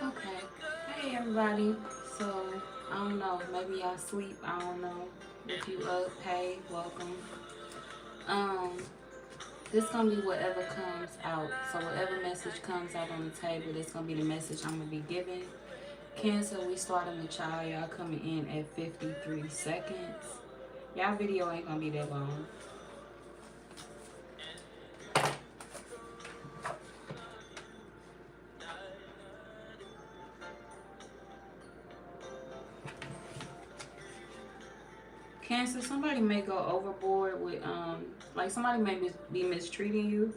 Okay. Hey everybody. So I don't know. Maybe y'all sleep. I don't know. If you up, hey, welcome. Um, this gonna be whatever comes out. So whatever message comes out on the table, that's gonna be the message I'm gonna be giving. Cancer, we starting with y'all. Y'all coming in at 53 seconds. Y'all video ain't gonna be that long. Cancer, somebody may go overboard with like somebody may be mistreating you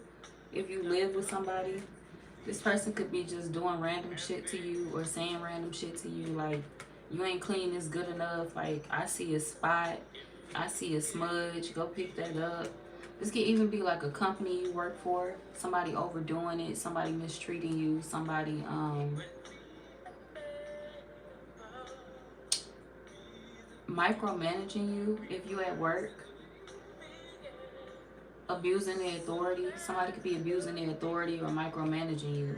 if you live with somebody. This person could be just doing random shit to you or saying random shit to you, like you ain't clean this good enough, like I see a spot, I see a smudge, go pick that up. This could even be like a company you work for, somebody overdoing it, somebody mistreating you, somebody micromanaging you if you at work, abusing their authority. Somebody could be abusing their authority or micromanaging you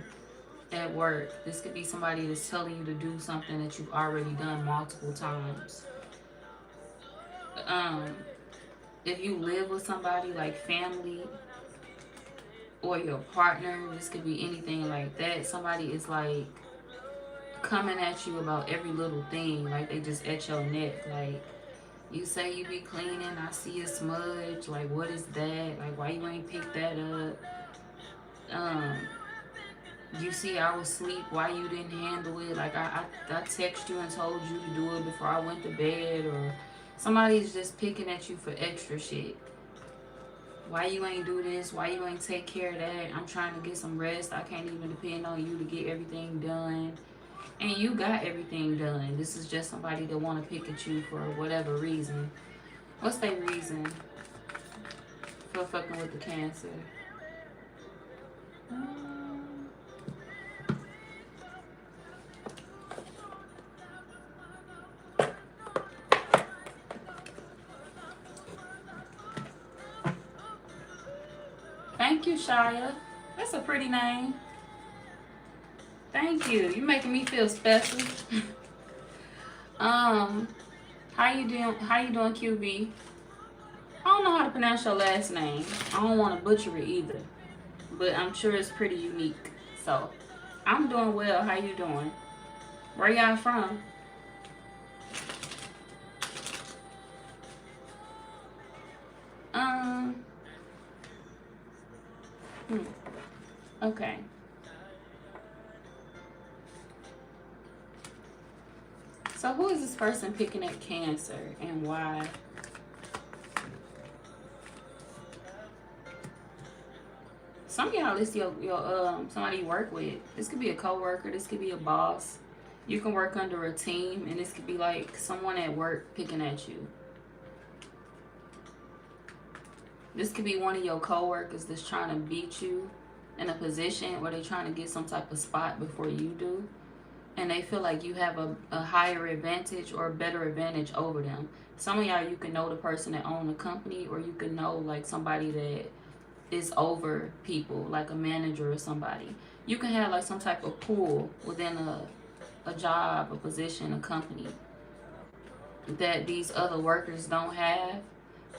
at work. This could be somebody that's telling you to do something that you've already done multiple times. Um, if you live with somebody like family or your partner, this could be anything like that. Somebody is like coming at you about every little thing, like they just at your neck. Like you say you be cleaning, I see a smudge. Like what is that? Like why you ain't pick that up? Um, you see I was asleep, why you didn't handle it? Like I text you and told you to do it before I went to bed. Or somebody's just picking at you for extra shit. Why you ain't do this? Why you ain't take care of that? I'm trying to get some rest. I can't even depend on you to get everything done. And you got everything done. This is just somebody that want to pick at you for whatever reason. What's their reason for fucking with the Cancer? Um, Thank you, Shia. That's a pretty name. Thank you. You making me feel special. um, how you doing? How you doing, QB? I don't know how to pronounce your last name. I don't want to butcher it either, but I'm sure it's pretty unique. So, I'm doing well. How you doing? Where y'all from? Um, hmm, okay. So, who is this person picking at Cancer and why? Some of y'all, it's your somebody you work with. This could be a coworker. This could be a boss. You can work under a team, and this could be like someone at work picking at you. This could be one of your coworkers that's trying to beat you in a position, or they're trying to get some type of spot before you do, and they feel like you have a higher advantage or a better advantage over them. Some of y'all, you can know the person that own the company, or you can know like somebody that is over people, like a manager or somebody. You can have like some type of pull within a job, a position, a company that these other workers don't have.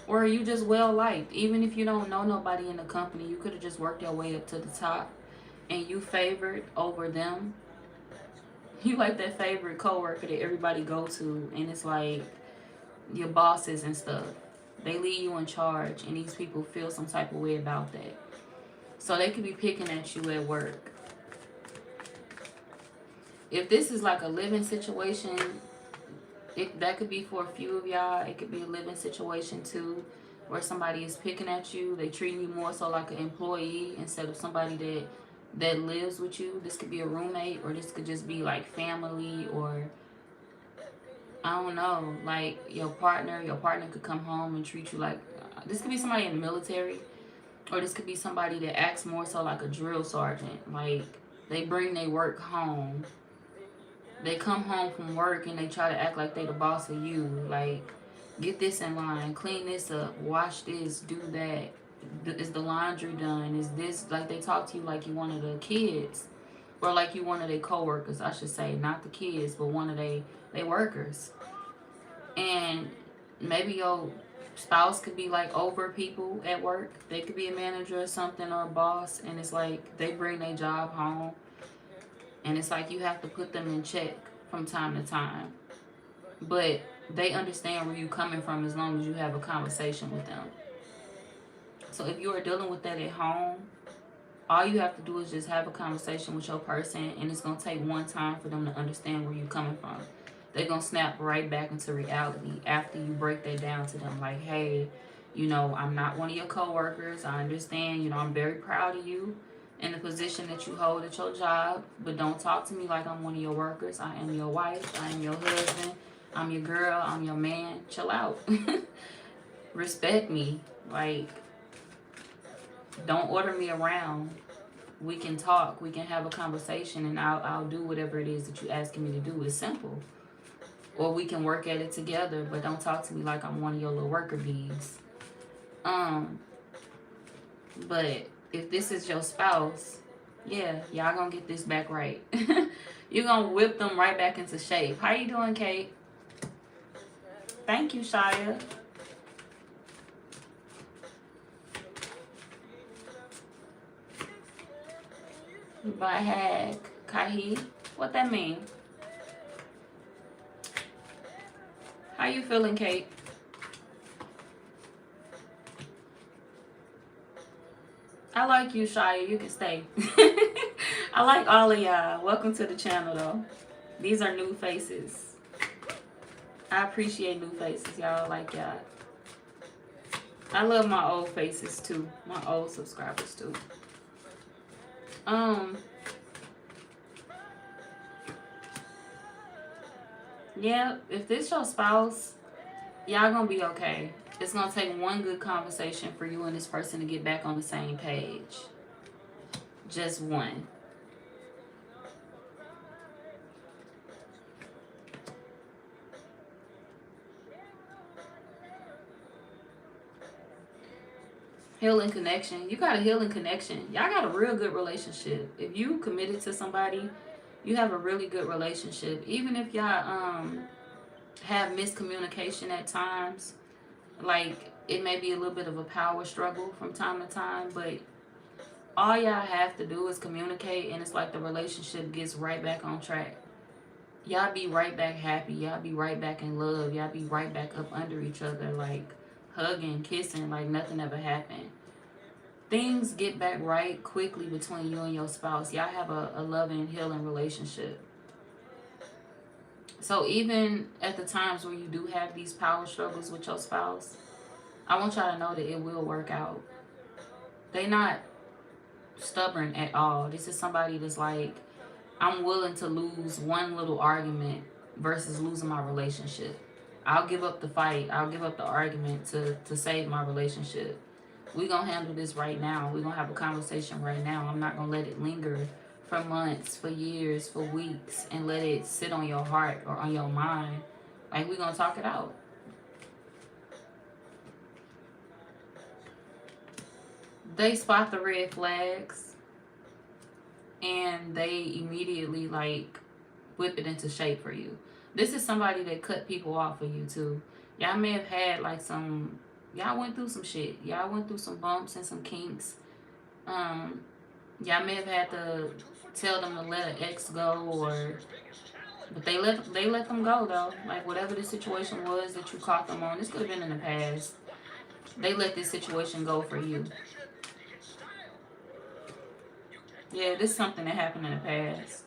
Or you just well liked. Even if you don't know nobody in the company, you could have just worked your way up to the top and you favored over them. You like that favorite coworker that everybody go to, and it's like your bosses and stuff. They leave you in charge, and these people feel some type of way about that. So they could be picking at you at work. If this is like a living situation, that could be for a few of y'all. It could be a living situation too, where somebody is picking at you. They treating you more so like an employee instead of somebody that lives with you. This could be a roommate, or this could just be like family, or I don't know, like your partner. Your partner could come home and treat you like this could be somebody in the military, or this could be somebody that acts more so like a drill sergeant. Like they bring their work home. They come home from work and they try to act like they the boss of you. Like, get this in line, clean this up, wash this, do that. Is the laundry done? Is this, like, they talk to you like you one of the kids. Or like you one of their co-workers, I should say, not the kids, but one of they workers. And maybe your spouse could be like over people at work. They could be a manager or something, or a boss, and it's like they bring their job home, and it's like you have to put them in check from time to time. But they understand where you're coming from as long as you have a conversation with them. So if you are dealing with that at home, all you have to do is just have a conversation with your person, and it's going to take one time for them to understand where you're coming from. They're going to snap right back into reality after you break that down to them. Like, hey, I'm not one of your coworkers. I understand, I'm very proud of you in the position that you hold at your job, but don't talk to me like I'm one of your workers. I am your wife. I am your husband. I'm your girl. I'm your man. Chill out. Respect me. Like, don't order me around. We can talk. We can have a conversation, and I'll do whatever it is that you're asking me to do. It's simple. Or we can work at it together, but don't talk to me like I'm one of your little worker bees. But if this is your spouse, yeah, y'all gonna get this back right. You're gonna whip them right back into shape. How you doing, Kate? Thank you, Shia. Bahag Kahi. What that mean? How you feeling, Kate? I like you, Shia. You can stay. I like all of y'all. Welcome to the channel, though. These are new faces. I appreciate new faces, y'all. Like y'all. I love my old faces, too. My old subscribers, too. Yeah, if this your spouse, y'all gonna be okay. It's gonna take one good conversation for you and this person to get back on the same page. Just one. Healing connection. You got a healing connection. Y'all got a real good relationship. If you committed to somebody, you have a really good relationship. Even if y'all have miscommunication at times, like it may be a little bit of a power struggle from time to time, but all y'all have to do is communicate, and it's like the relationship gets right back on track. Y'all be right back happy. Y'all be right back in love. Y'all be right back up under each other, like hugging, kissing, like nothing ever happened. Things get back right quickly between you and your spouse. Y'all have a loving, healing relationship. So even at the times where you do have these power struggles with your spouse, I want y'all to know that it will work out. They not stubborn at all. This is somebody that's like, I'm willing to lose one little argument versus losing my relationship. I'll give up the fight. I'll give up the argument to save my relationship. We're going to handle this right now. We're going to have a conversation right now. I'm not going to let it linger for months, for years, for weeks, and let it sit on your heart or on your mind. Like, we're going to talk it out. They spot the red flags, and they immediately, like, whip it into shape for you. This is somebody that cut people off for you, too. Y'all may have had, like, y'all went through some shit. Y'all went through some bumps and some kinks. Y'all may have had to tell them to let an ex go, but they let them go, though. Like, whatever the situation was that you caught them on, this could have been in the past. They let this situation go for you. Yeah, this is something that happened in the past.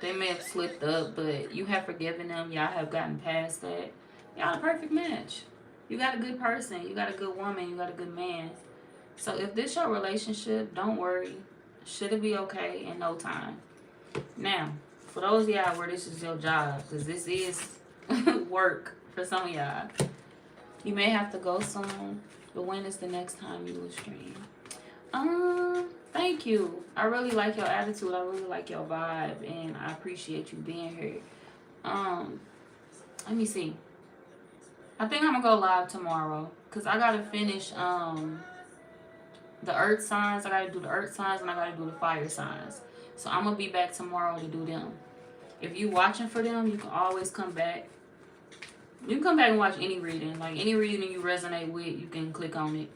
They may have slipped up, but you have forgiven them. Y'all have gotten past that. Y'all a perfect match. You got a good person. You got a good woman. You got a good man. So if this your relationship, don't worry. Should it be okay in no time. Now, for those of y'all where this is your job, because this is work for some of y'all, you may have to go soon. But when is the next time you will stream? Thank you. I really like your attitude. I really like your vibe, and I appreciate you being here. Let me see. I think I'm gonna go live tomorrow because I gotta finish The earth signs, I gotta do the earth signs, and I gotta do the fire signs. So I'm gonna be back tomorrow to do them. If you watching for them, you can always come back. You can come back and watch any reading. Like any reading you resonate with, you can click on it.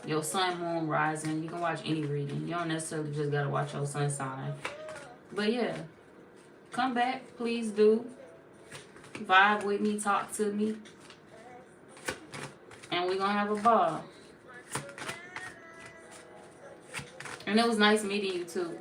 Your sun, moon, rising, you can watch any reading. You don't necessarily just gotta watch your sun sign. But yeah, come back, please do. Vibe with me, talk to me. And we're gonna have a ball. And it was nice meeting you too.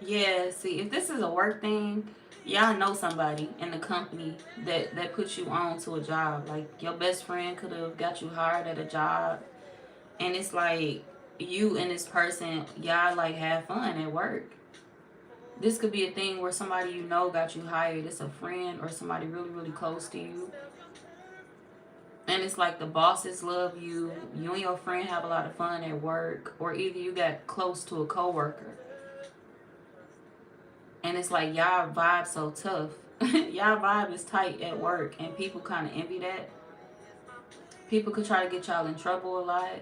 Yeah, see, if this is a work thing, y'all know somebody in the company that puts you on to a job. Like your best friend could have got you hired at a job, and it's like you and this person, y'all like have fun at work. This could be a thing where somebody you know got you hired. It's a friend or somebody really, really close to you. And it's like the bosses love you. You and your friend have a lot of fun at work. Or either you got close to a coworker. And it's like y'all vibe so tough. Y'all vibe is tight at work. And people kind of envy that. People could try to get y'all in trouble a lot.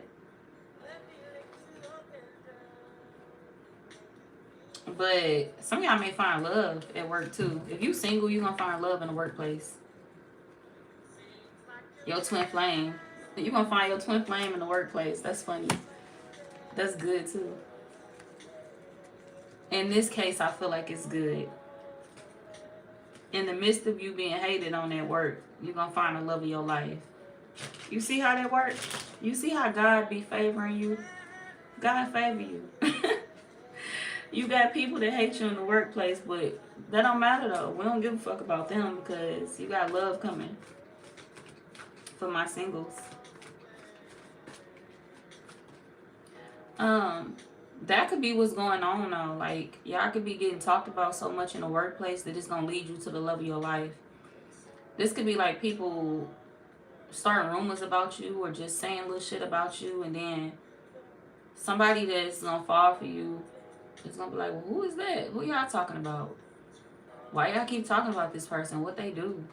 But some of y'all may find love at work too. If you single, you're going to find love in the workplace. Your twin flame. You're going to find your twin flame in the workplace. That's funny. That's good too. In this case, I feel like it's good. In the midst of you being hated on that work, you're going to find the love of your life. You see how that works? You see how God be favoring you? God favor you. You got people that hate you in the workplace, but that don't matter though. We don't give a fuck about them because you got love coming. For my singles. That could be what's going on though. Like, y'all could be getting talked about so much in the workplace that it's gonna lead you to the love of your life. This could be like people starting rumors about you or just saying little shit about you, and then somebody that's gonna fall for you is gonna be like, well, who is that? Who y'all talking about? Why y'all keep talking about this person? What they do?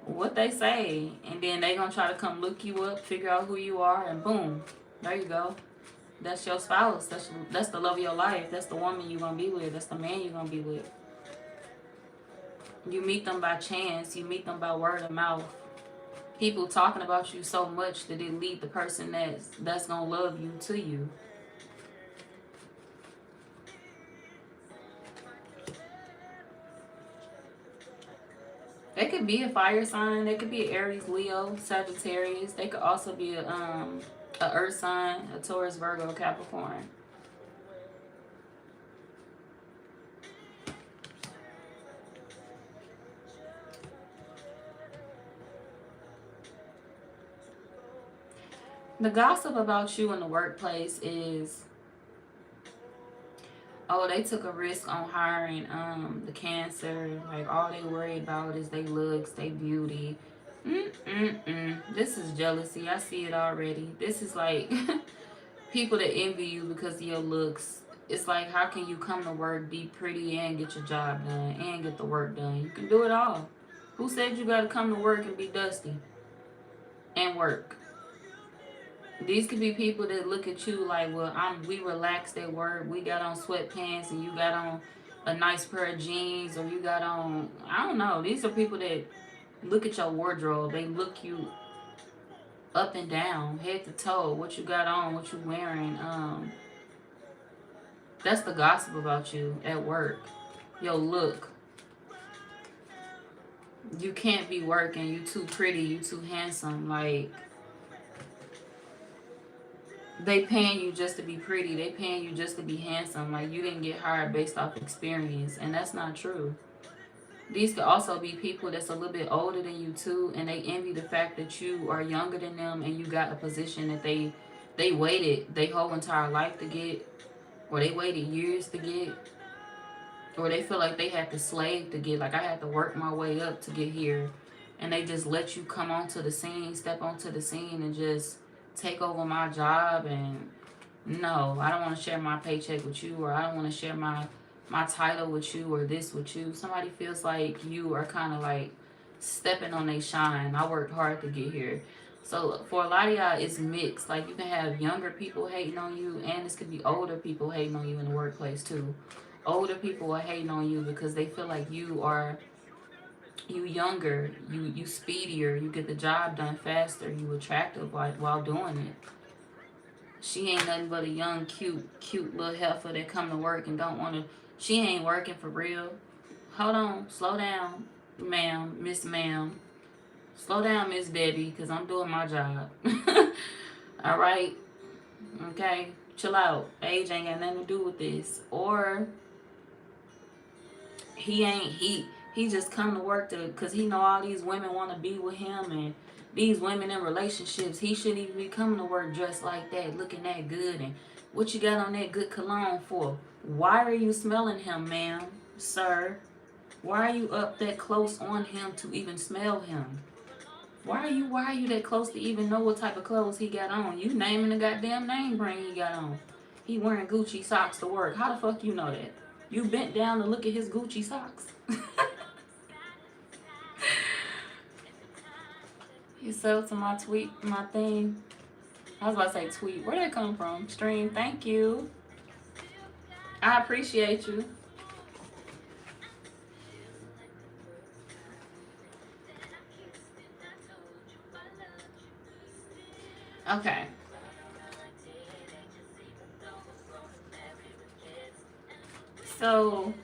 What they say? And then they gonna try to come look you up, figure out who you are, and boom, there you go. That's your spouse. That's the love of your life. That's the woman you're gonna be with. That's the man you're gonna be with. You meet them by chance. You meet them by word of mouth. People talking about you so much that it lead the person that's gonna love you to you. They could be a fire sign. They could be an Aries, Leo, Sagittarius. They could also be a earth sign, a Taurus, Virgo, Capricorn. The gossip about you in the workplace is, oh, they took a risk on hiring the Cancer. Like, all they worry about is they looks, they beauty. This is jealousy. I see it already. This is like people that envy you because of your looks. It's like, how can you come to work, be pretty, and get your job done, and get the work done? You can do it all. Who said you got to come to work and be dusty and work? These could be people that look at you like, well, we relaxed at work. We got on sweatpants and you got on a nice pair of jeans, or you got on, I don't know. These are people that look at your wardrobe. They look you up and down, head to toe, what you got on, what you wearing. That's the gossip about you at work. Your look. You can't be working. You too pretty. You too handsome. Like, they paying you just to be pretty. They paying you just to be handsome. Like, you didn't get hired based off experience. And that's not true. These could also be people that's a little bit older than you too, and they envy the fact that you are younger than them and you got a position that they waited their whole entire life to get, or they waited years to get, or they feel like they had to slave to get. Like, I had to work my way up to get here, and they just let you come onto the scene, step onto the scene, and just take over my job. And no, I don't want to share my paycheck with you, or I don't want to share my my title with you or this with you. Somebody feels like you are kind of like stepping on their shine. I worked hard to get here. So for a lot of y'all, it's mixed. Like you can have younger people hating on you, and this could be older people hating on you in the workplace too. Older people are hating on you because they feel like you younger, you speedier, you get the job done faster, you attractive while doing it. She ain't nothing but a young, cute little heifer that come to work and don't want to. She ain't working for real. Hold on, slow down, ma'am, Miss Ma'am. Slow down, Miss Debbie, because I'm doing my job. All right, okay, chill out. Age ain't got nothing to do with this. Or he just come to work to because he know all these women want to be with him, and these women in relationships, he shouldn't even be coming to work dressed like that, looking that good. And what you got on that good cologne for? Why are you smelling him, ma'am, sir? Why are you up that close on him to even smell him? Why are you that close to even know what type of clothes he got on? You naming the goddamn name brand he got on. He wearing Gucci socks to work. How the fuck you know that? You bent down to look at his Gucci socks. You sub to my tweet, my thing. I was about to say tweet. Where'd that come from? Stream. Thank you. I appreciate you. Okay. So,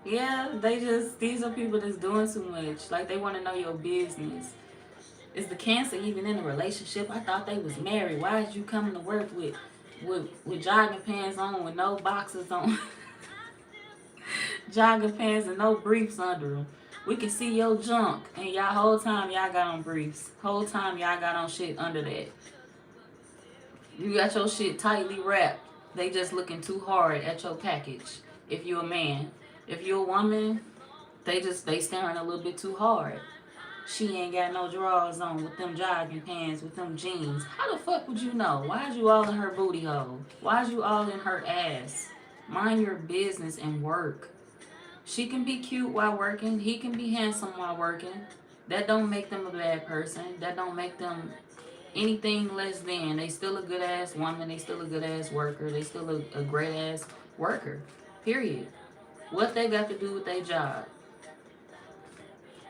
yeah, these are people that's doing too much. Like, they want to know your business. Is the Cancer even in a relationship? I thought they was married. Why is you coming to work with jogging pants on with no boxers on? Jogging pants and no briefs under them. We can see your junk, and y'all whole time y'all got on briefs. Whole time y'all got on shit under that. You got your shit tightly wrapped. They just looking too hard at your package. If you're a man, if you're a woman, they staring a little bit too hard. She ain't got no drawers on with them jogging pants, with them jeans. How the fuck would you know? Why'd you all in her booty hole? Why'd you all in her ass? Mind your business and work. She can be cute while working. He can be handsome while working. That don't make them a bad person. That don't make them anything less than. They still a good ass woman. They still a good ass worker. They still a great ass worker. Period. What they got to do with their job?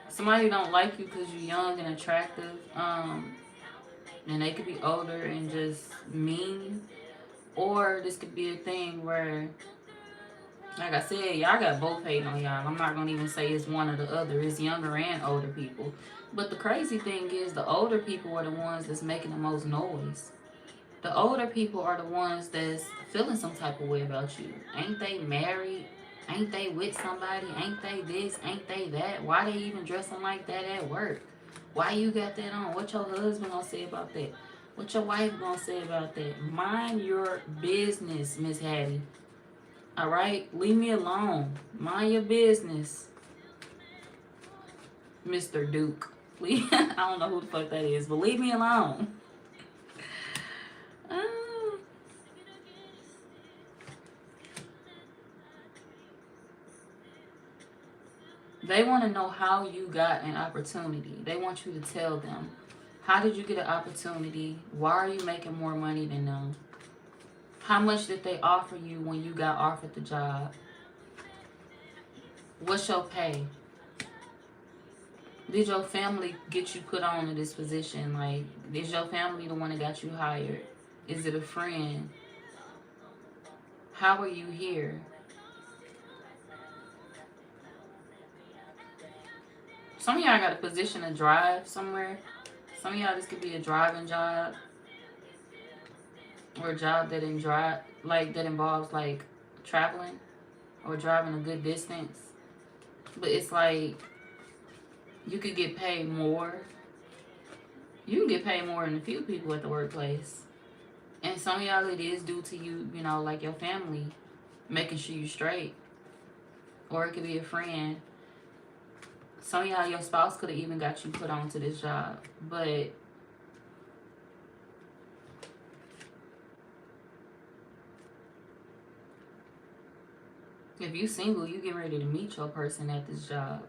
Somebody don't like you because you're young and attractive, and they could be older and just mean. Or this could be a thing where, like I said, y'all got both hating on y'all. I'm not gonna even say it's one or the other. It's younger and older people. But the crazy thing is, the older people are the ones that's making the most noise. The older people are the ones that's feeling some type of way about you. Ain't they married? Ain't they with somebody? Ain't they this? Ain't they that? Why they even dressing like that at work? Why you got that on? What your husband gonna say about that? What your wife gonna say about that? Mind your business, Miss Hattie. Alright? Leave me alone. Mind your business, Mr. Duke. I don't know who the fuck that is, but leave me alone. They want to know how you got an opportunity. They want you to tell them. How did you get an opportunity? Why are you making more money than them? How much did they offer you when you got offered the job? What's your pay? Did your family get you put on to this position? Like, is your family the one that got you hired? Is it a friend? How are you here? Some of y'all got a position to drive somewhere. Some of y'all, this could be a driving job. Or a job that involves like traveling or driving a good distance. But it's like you could get paid more. You can get paid more than a few people at the workplace. And some of y'all, it is due to you, like your family making sure you straight. Or it could be a friend. Some of y'all, your spouse could have even got you put on to this job. But If you single, you get ready to meet your person at this job.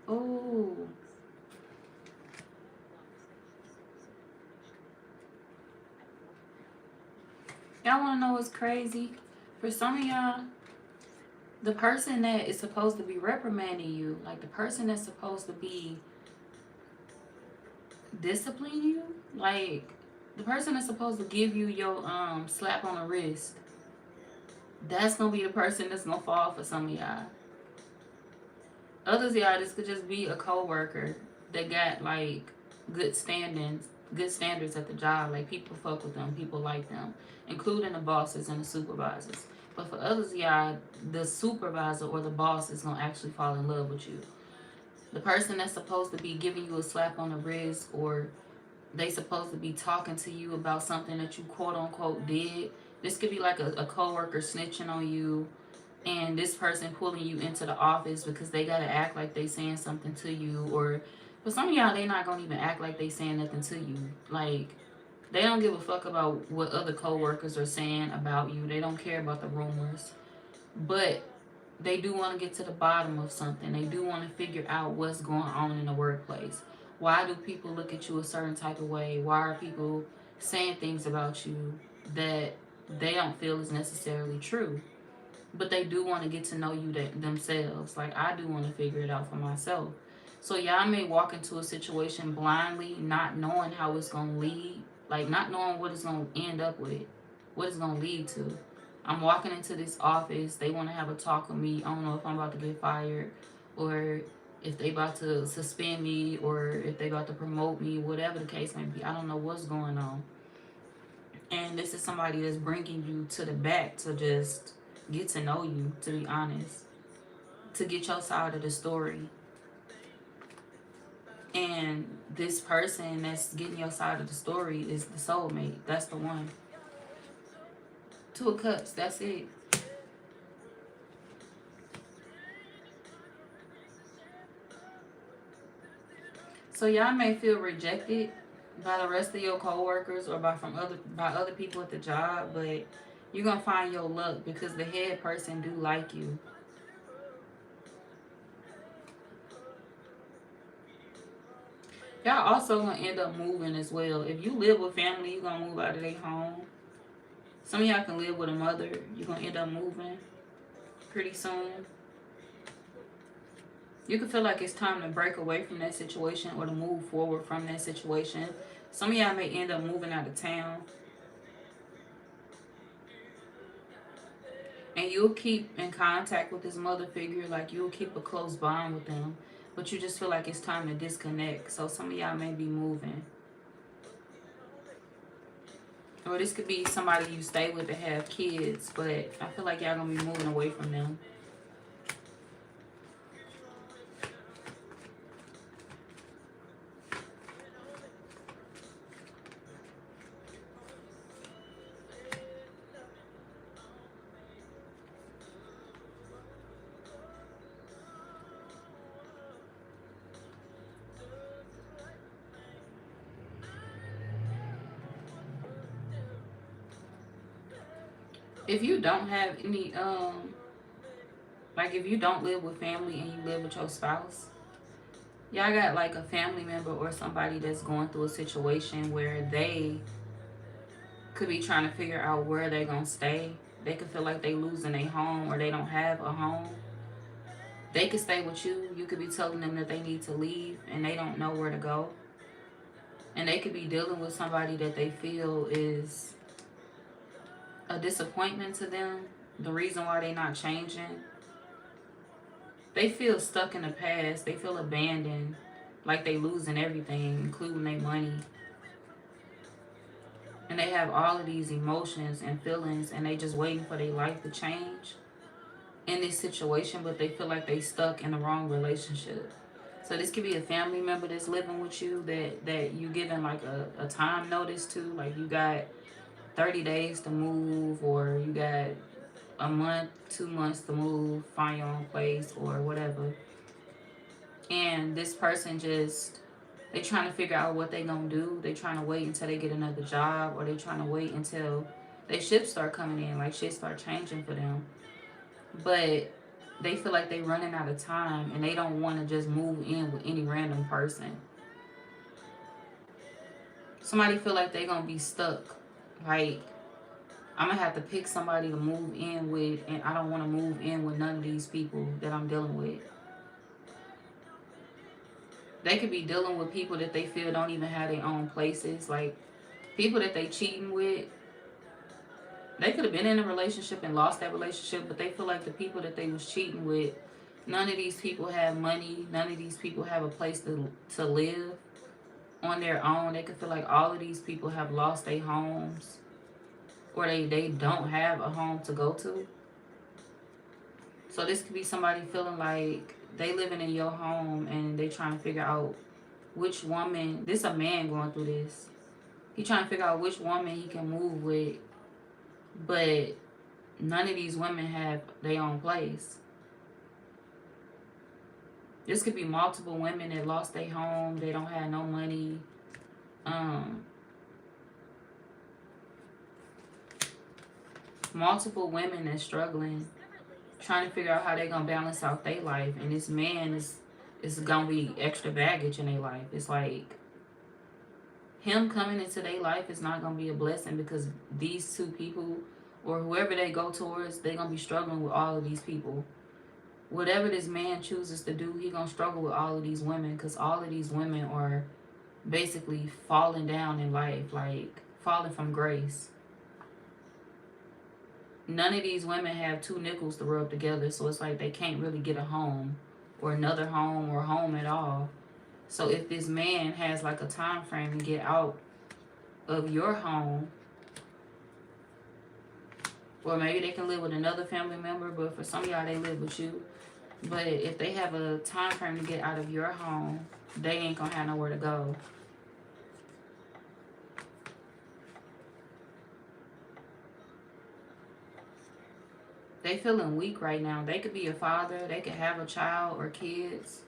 Oh, y'all want to know what's crazy? For some of y'all, the person that is supposed to be reprimanding you, like the person that's supposed to be disciplining you, like the person that's supposed to give you your slap on the wrist, that's gonna be the person that's gonna fall for some of y'all. Others of y'all, this could just be a coworker that got like good standings, good standards at the job. Like people fuck with them, people like them, including the bosses and the supervisors. But for others of y'all, the supervisor or the boss is gonna actually fall in love with you. The person that's supposed to be giving you a slap on the wrist, or they supposed to be talking to you about something that you quote unquote did. This could be like a coworker snitching on you, and this person pulling you into the office because they gotta act like they saying something to you. Or for some of y'all, they not gonna even act like they saying nothing to you. Like they don't give a fuck about what other coworkers are saying about you. They don't care about the rumors. But they do want to get to the bottom of something. They do want to figure out what's going on in the workplace. Why do people look at you a certain type of way? Why are people saying things about you that they don't feel is necessarily true? But they do want to get to know you themselves. Like I do want to figure it out for myself. So y'all may walk into a situation blindly, not knowing how it's gonna lead, like not knowing what it's gonna end up with, what it's gonna lead to. I'm walking into this office. They want to have a talk with me. I don't know if I'm about to get fired, or if they about to suspend me, or if they about to promote me. Whatever the case may be, I don't know what's going on. And this is somebody that's bringing you to the back to just get to know you, to be honest, to get your side of the story. And this person that's getting your side of the story is the soulmate. That's the one. Two of Cups, that's it. So y'all may feel rejected by the rest of your coworkers or by other people at the job, but you're gonna find your luck because the head person do like you. Y'all also gonna end up moving as well. If you live with family, you're gonna move out of their home. Some of y'all can live with a mother. You're gonna end up moving pretty soon. You can feel like it's time to break away from that situation or to move forward from that situation. Some of y'all may end up moving out of town. And you'll keep in contact with this mother figure, like you'll keep a close bond with them. But you just feel like it's time to disconnect. So some of y'all may be moving. Or this could be somebody you stay with to have kids, but I feel like y'all gonna be moving away from them. If you don't have any, like if you don't live with family and you live with your spouse, y'all got like a family member or somebody that's going through a situation where they could be trying to figure out where they're gonna stay. They could feel like they losing their home or they don't have a home. They could stay with you. You could be telling them that they need to leave and they don't know where to go. And they could be dealing with somebody that they feel is a disappointment to them. The reason why they're not changing. They feel stuck in the past. They feel abandoned. Like they losing everything, including their money. And they have all of these emotions and feelings and they just waiting for their life to change in this situation, but they feel like they stuck in the wrong relationship. So this could be a family member that's living with you that you giving like a time notice to. Like you got 30 days to move, or you got a month, 2 months to move, find your own place or whatever. And this person just, they trying to figure out what they gonna do. They trying to wait until they get another job, or they trying to wait until they shit start coming in, like shit start changing for them. But they feel like they running out of time, and they don't want to just move in with any random person. Somebody feel like they gonna be stuck. Like, I'm gonna have to pick somebody to move in with, and I don't want to move in with none of these people that I'm dealing with. They could be dealing with people that they feel don't even have their own places. Like, people that they cheating with, they could have been in a relationship and lost that relationship, but they feel like the people that they was cheating with, none of these people have money. None of these people have a place to live on their own. They could feel like all of these people have lost their homes, or they don't have a home to go to. So this could be somebody feeling like they living in your home and they trying to figure out which woman, this a man going through this. He trying to figure out which woman he can move with, but none of these women have their own place. This could be multiple women that lost their home, they don't have no money. Multiple women that's struggling, trying to figure out how they gonna balance out their life, and this man is gonna be extra baggage in their life. It's like him coming into their life is not gonna be a blessing, because these two people, or whoever they go towards, they're gonna be struggling with all of these people. Whatever this man chooses to do, he gonna struggle with all of these women, because all of these women are basically falling down in life, like falling from grace. None of these women have two nickels to rub together, so it's like they can't really get a home, or another home, or home at all. So if this man has like a time frame to get out of your home, or maybe they can live with another family member, but for some of y'all they live with you. But if they have a time frame to get out of your home, they ain't gonna have nowhere to go. They feeling weak right now. They could be a father, they could have a child or kids,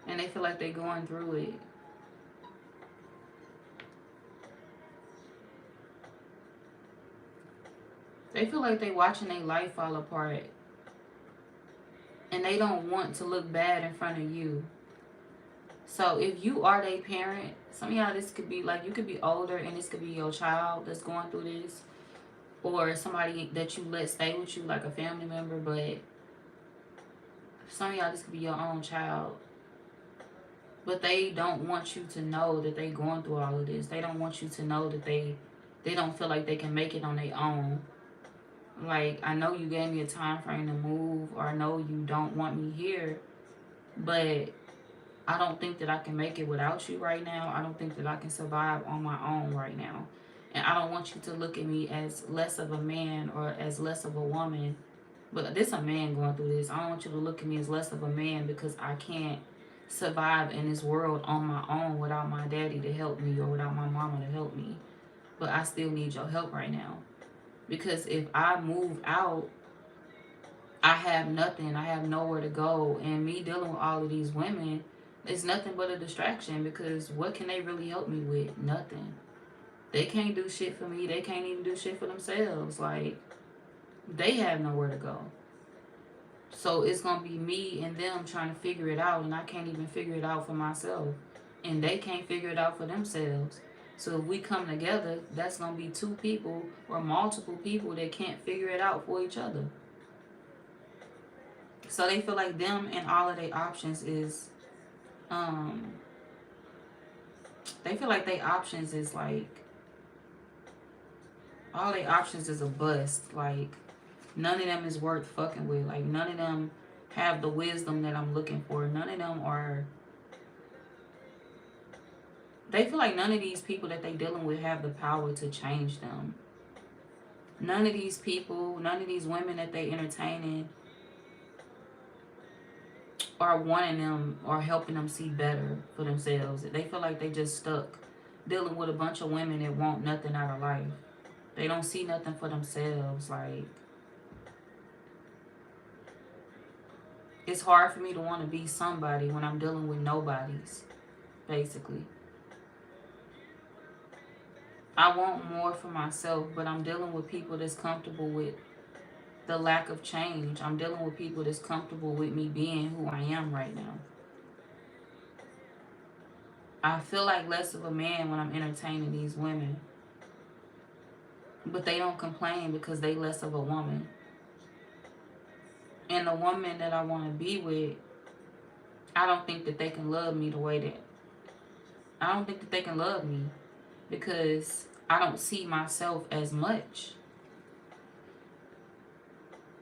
and they feel like they're going through it. They feel like they watching their life fall apart, and they don't want to look bad in front of you. So if you are their parent, some of y'all, this could be like, you could be older and this could be your child that's going through this, or somebody that you let stay with you, like a family member. But some of y'all, this could be your own child, but they don't want you to know that they going through all of this. They don't want you to know that they don't feel like they can make it on their own. Like, I know you gave me a time frame to move, or I know you don't want me here, but I don't think that I can make it without you right now. I don't think that I can survive on my own right now. And I don't want you to look at me as less of a man or as less of a woman. But this a man going through this. I don't want you to look at me as less of a man because I can't survive in this world on my own without my daddy to help me, or without my mama to help me. But I still need your help right now. Because if I move out, I have nothing. I have nowhere to go. And me dealing with all of these women, it's nothing but a distraction, because what can they really help me with? Nothing. They can't do shit for me. They can't even do shit for themselves. Like, they have nowhere to go. So it's going to be me and them trying to figure it out, and I can't even figure it out for myself. And they can't figure it out for themselves. So if we come together, that's going to be two people or multiple people that can't figure it out for each other. So they feel like them and all of their options is, they feel like their options is like, all their options is a bust. Like, none of them is worth fucking with. Like, none of them have the wisdom that I'm looking for. None of them are, they feel like none of these people that they dealing with have the power to change them. None of these people, none of these women that they entertaining are wanting them or helping them see better for themselves. They feel like they just stuck dealing with a bunch of women that want nothing out of life. They don't see nothing for themselves. Like, It's hard for me to want to be somebody when I'm dealing with nobodies, basically. I want more for myself, but I'm dealing with people that's comfortable with the lack of change. I'm dealing with people that's comfortable with me being who I am right now. I feel like less of a man when I'm entertaining these women. But they don't complain because they less of a woman. And the woman that I want to be with, I don't think that they can love me the way that... I don't think that they can love me because I don't see myself as much.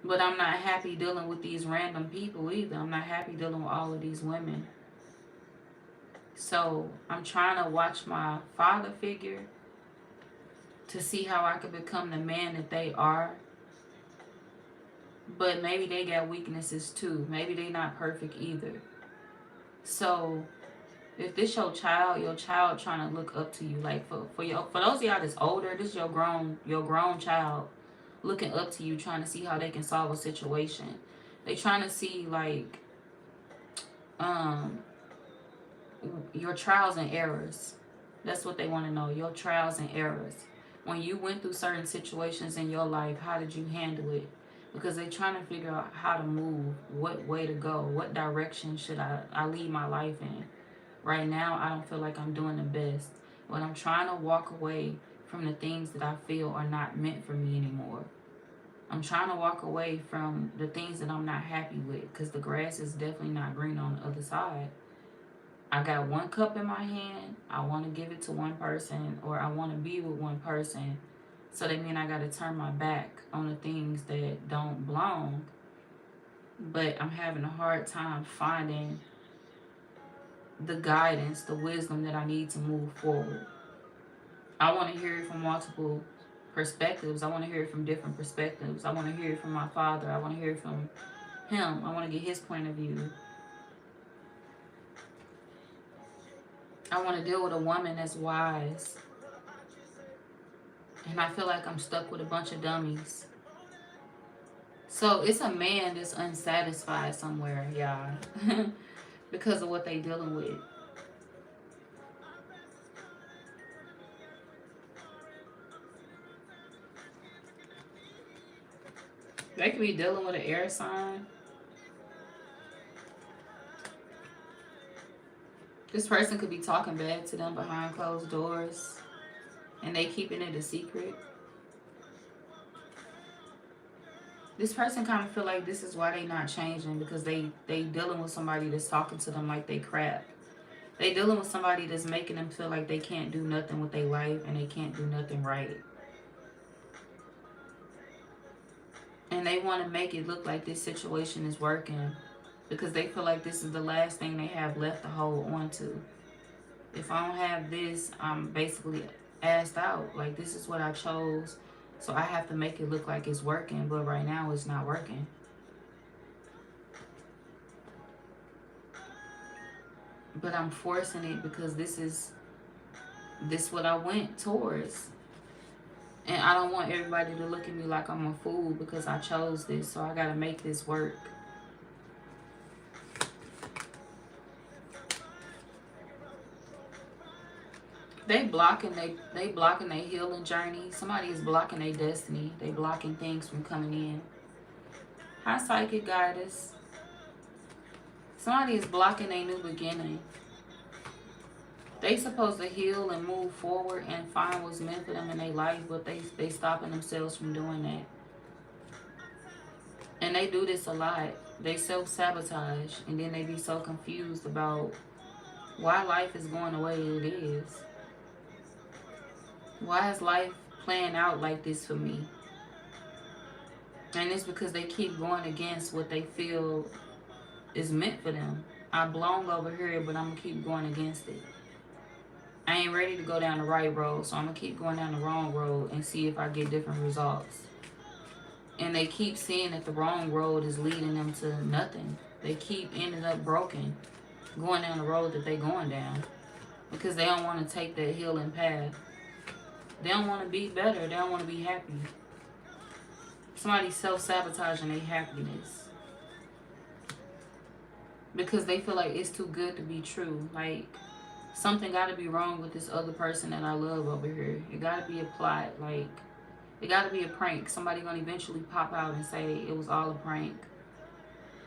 But I'm not happy dealing with these random people either. I'm not happy dealing with all of these women. So I'm trying to watch my father figure to see how I could become the man that they are. But maybe they got weaknesses too. Maybe they not perfect either. So if this your child trying to look up to you, like for those of y'all that's older, this is your grown child looking up to you, trying to see how they can solve a situation. They trying to see like your trials and errors. That's what they want to know, your trials and errors. When you went through certain situations in your life, how did you handle it? Because they're trying to figure out how to move, what way to go, what direction should I lead my life in. Right now, I don't feel like I'm doing the best, but I'm trying to walk away from the things that I feel are not meant for me anymore. I'm trying to walk away from the things that I'm not happy with, because the grass is definitely not green on the other side. I got one cup in my hand. I want to give it to one person, or I want to be with one person. So that means I got to turn my back on the things that don't belong. But I'm having a hard time finding the guidance, the wisdom that I need to move forward. I want to hear it from multiple perspectives. I want to hear it from different perspectives. I want to hear it from my father. I want to hear it from him. I want to get his point of view. I want to deal with a woman that's wise. And I feel like I'm stuck with a bunch of dummies. So it's a man that's unsatisfied somewhere, y'all. Because of what they dealing with. They could be dealing with an air sign. This person could be talking bad to them behind closed doors, and they keeping it a secret. This person kind of feel like this is why they not changing, because they dealing with somebody that's talking to them like they crap. They dealing with somebody that's making them feel like they can't do nothing with their life and they can't do nothing right. And they want to make it look like this situation is working because they feel like this is the last thing they have left to hold on to. If I don't have this, I'm basically asked out. Like, this is what I chose, so I have to make it look like it's working, but right now it's not working. But I'm forcing it because this what I went towards. And I don't want everybody to look at me like I'm a fool because I chose this, so I gotta make this work. They blocking their healing journey. Somebody is blocking their destiny. They blocking things from coming in. Hi, Psychic Goddess. Somebody is blocking their new beginning. They supposed to heal and move forward and find what's meant for them in their life, but they stopping themselves from doing that. And they do this a lot. They self-sabotage, and then they be so confused about why life is going the way it is. Why is life playing out like this for me? And it's because they keep going against what they feel is meant for them. I belong over here, but I'm going to keep going against it. I ain't ready to go down the right road, so I'm going to keep going down the wrong road and see if I get different results. And they keep seeing that the wrong road is leading them to nothing. They keep ending up broken, going down the road that they're going down, because they don't want to take that healing path. They don't want to be better. They don't want to be happy. Somebody's self-sabotaging their happiness. because they feel like it's too good to be true. Like, something got to be wrong with this other person that I love over here. It got to be a plot. Like, it got to be a prank. Somebody gonna eventually pop out and say it was all a prank.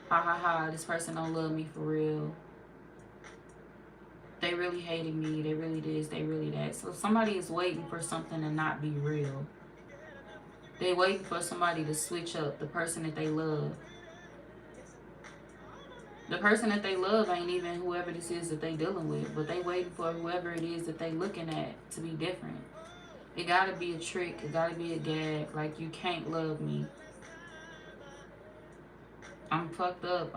Ha ha ha, this person don't love me for real. They really hated me. They really this. They really that. So somebody is waiting for something to not be real. They waiting for somebody to switch up the person that they love. The person that they love ain't even whoever this is that they dealing with, but they waiting for whoever it is that they looking at to be different. It gotta be a trick. It gotta be a gag. Like, you can't love me. I'm fucked up.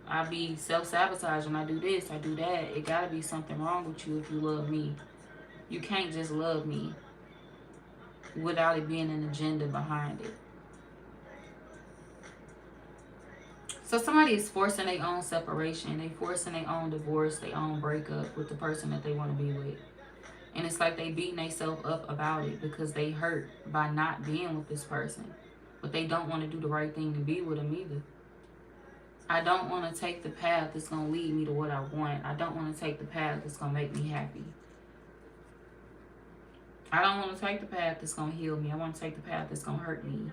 I be self-sabotaging. I do this. I do that. It gotta be something wrong with you if you love me. You can't just love me without it being an agenda behind it. So somebody is forcing their own separation. They forcing their own divorce, their own breakup with the person that they want to be with. And it's like they beating themselves up about it because they hurt by not being with this person. But they don't want to do the right thing to be with them either. I don't want to take the path that's going to lead me to what I want. I don't want to take the path that's going to make me happy. I don't want to take the path that's going to heal me. I want to take the path that's going to hurt me.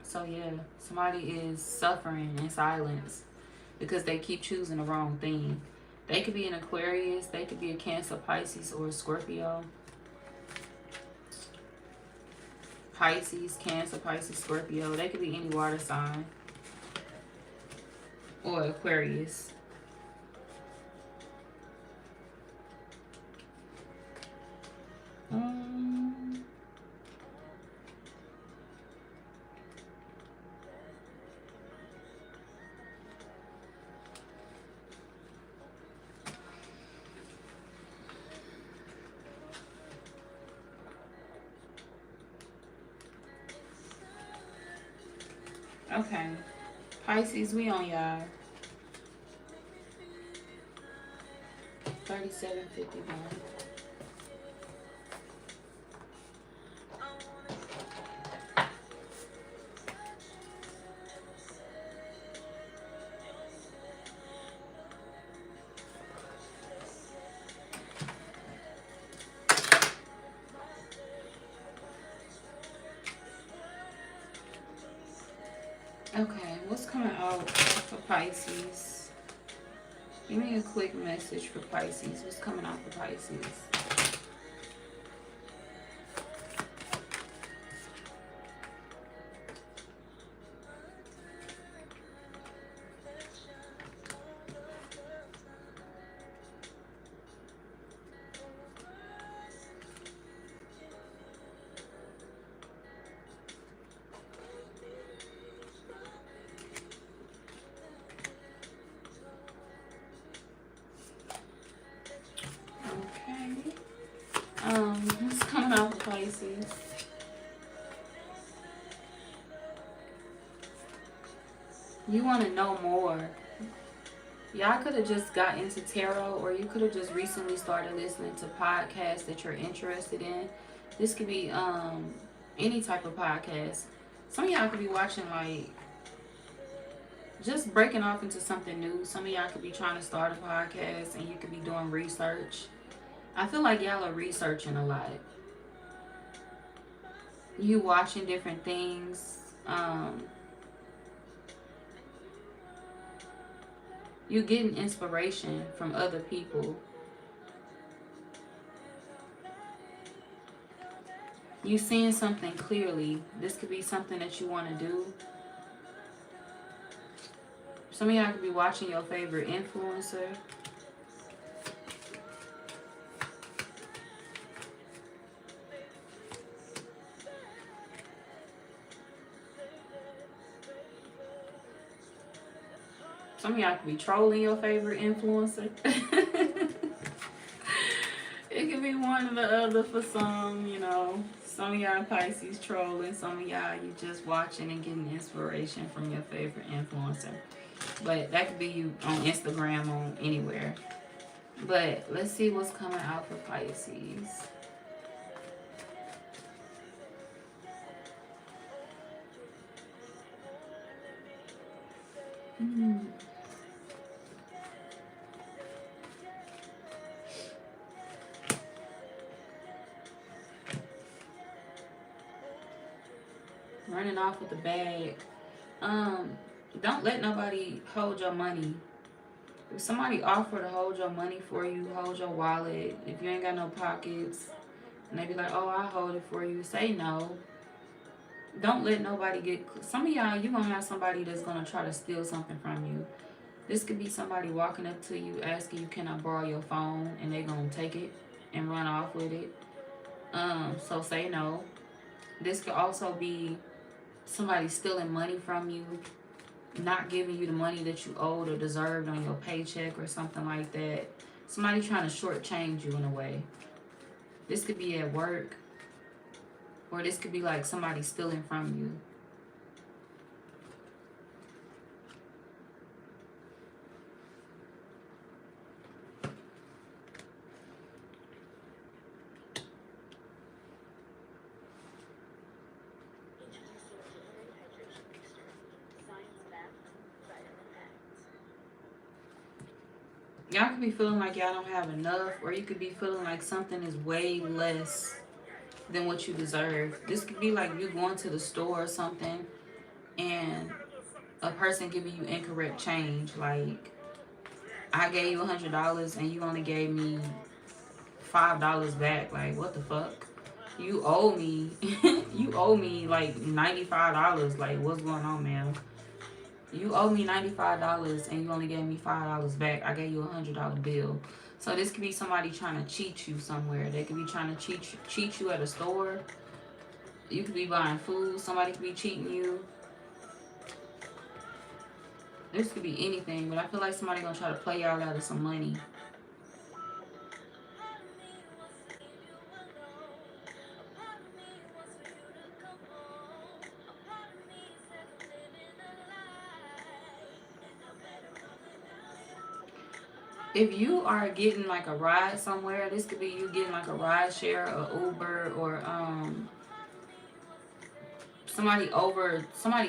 So yeah, somebody is suffering in silence because they keep choosing the wrong thing. They could be an Aquarius, they could be a Cancer, Pisces, or a Scorpio. Pisces, Cancer, Pisces, Scorpio. They could be any water sign. Or Aquarius. Okay. Pisces, we on y'all. 3751. Okay, what's coming out for Pisces? Give me a quick message for Pisces. What's coming out for Pisces? What's coming out for Pisces? You want to know more. Y'all could have just got into tarot, or you could have just recently started listening to podcasts that you're interested in. This could be any type of podcast. Some of y'all could be watching, like, just breaking off into something new. Some of y'all could be trying to start a podcast, and you could be doing research. I feel like y'all are researching a lot. You watching different things. You getting inspiration from other people. You seeing something clearly. This could be something that you want to do. Some of y'all could be watching your favorite influencer. Some of y'all could be trolling your favorite influencer. It could be one or the other for some, you know. Some of y'all Pisces trolling. Some of y'all, you just watching and getting inspiration from your favorite influencer. But that could be you on Instagram, on anywhere. But let's see what's coming out for Pisces. running off with the bag. Don't let nobody hold your money. If somebody offer to hold your money for you, hold your wallet. If you ain't got no pockets, and they be like, oh, I'll hold it for you, say no. Don't let nobody get... Some of y'all, you gonna have somebody that's gonna try to steal something from you. This could be somebody walking up to you asking you, can I borrow your phone? And they gonna take it and run off with it. So say no. This could also be somebody stealing money from you, not giving you the money that you owed or deserved on your paycheck or something like that. Somebody trying to shortchange you in a way. This could be at work, or this could be like somebody stealing from you. Y'all could be feeling like y'all don't have enough, or you could be feeling like something is way less than what you deserve. This could be like you going to the store or something and a person giving you incorrect change. Like, I gave you $100 and you only gave me $5 back. Like, what the fuck? You owe me you owe me like $95. Like, what's going on, man? You owe me $95 and you only gave me $5 back. I gave you $100 bill. So this could be somebody trying to cheat you somewhere. They could be trying to cheat you at a store. You could be buying food. Somebody could be cheating you. This could be anything, but I feel like somebody gonna try to play y'all out of some money. If you are getting like a ride somewhere, this could be you getting like a ride share or Uber, or somebody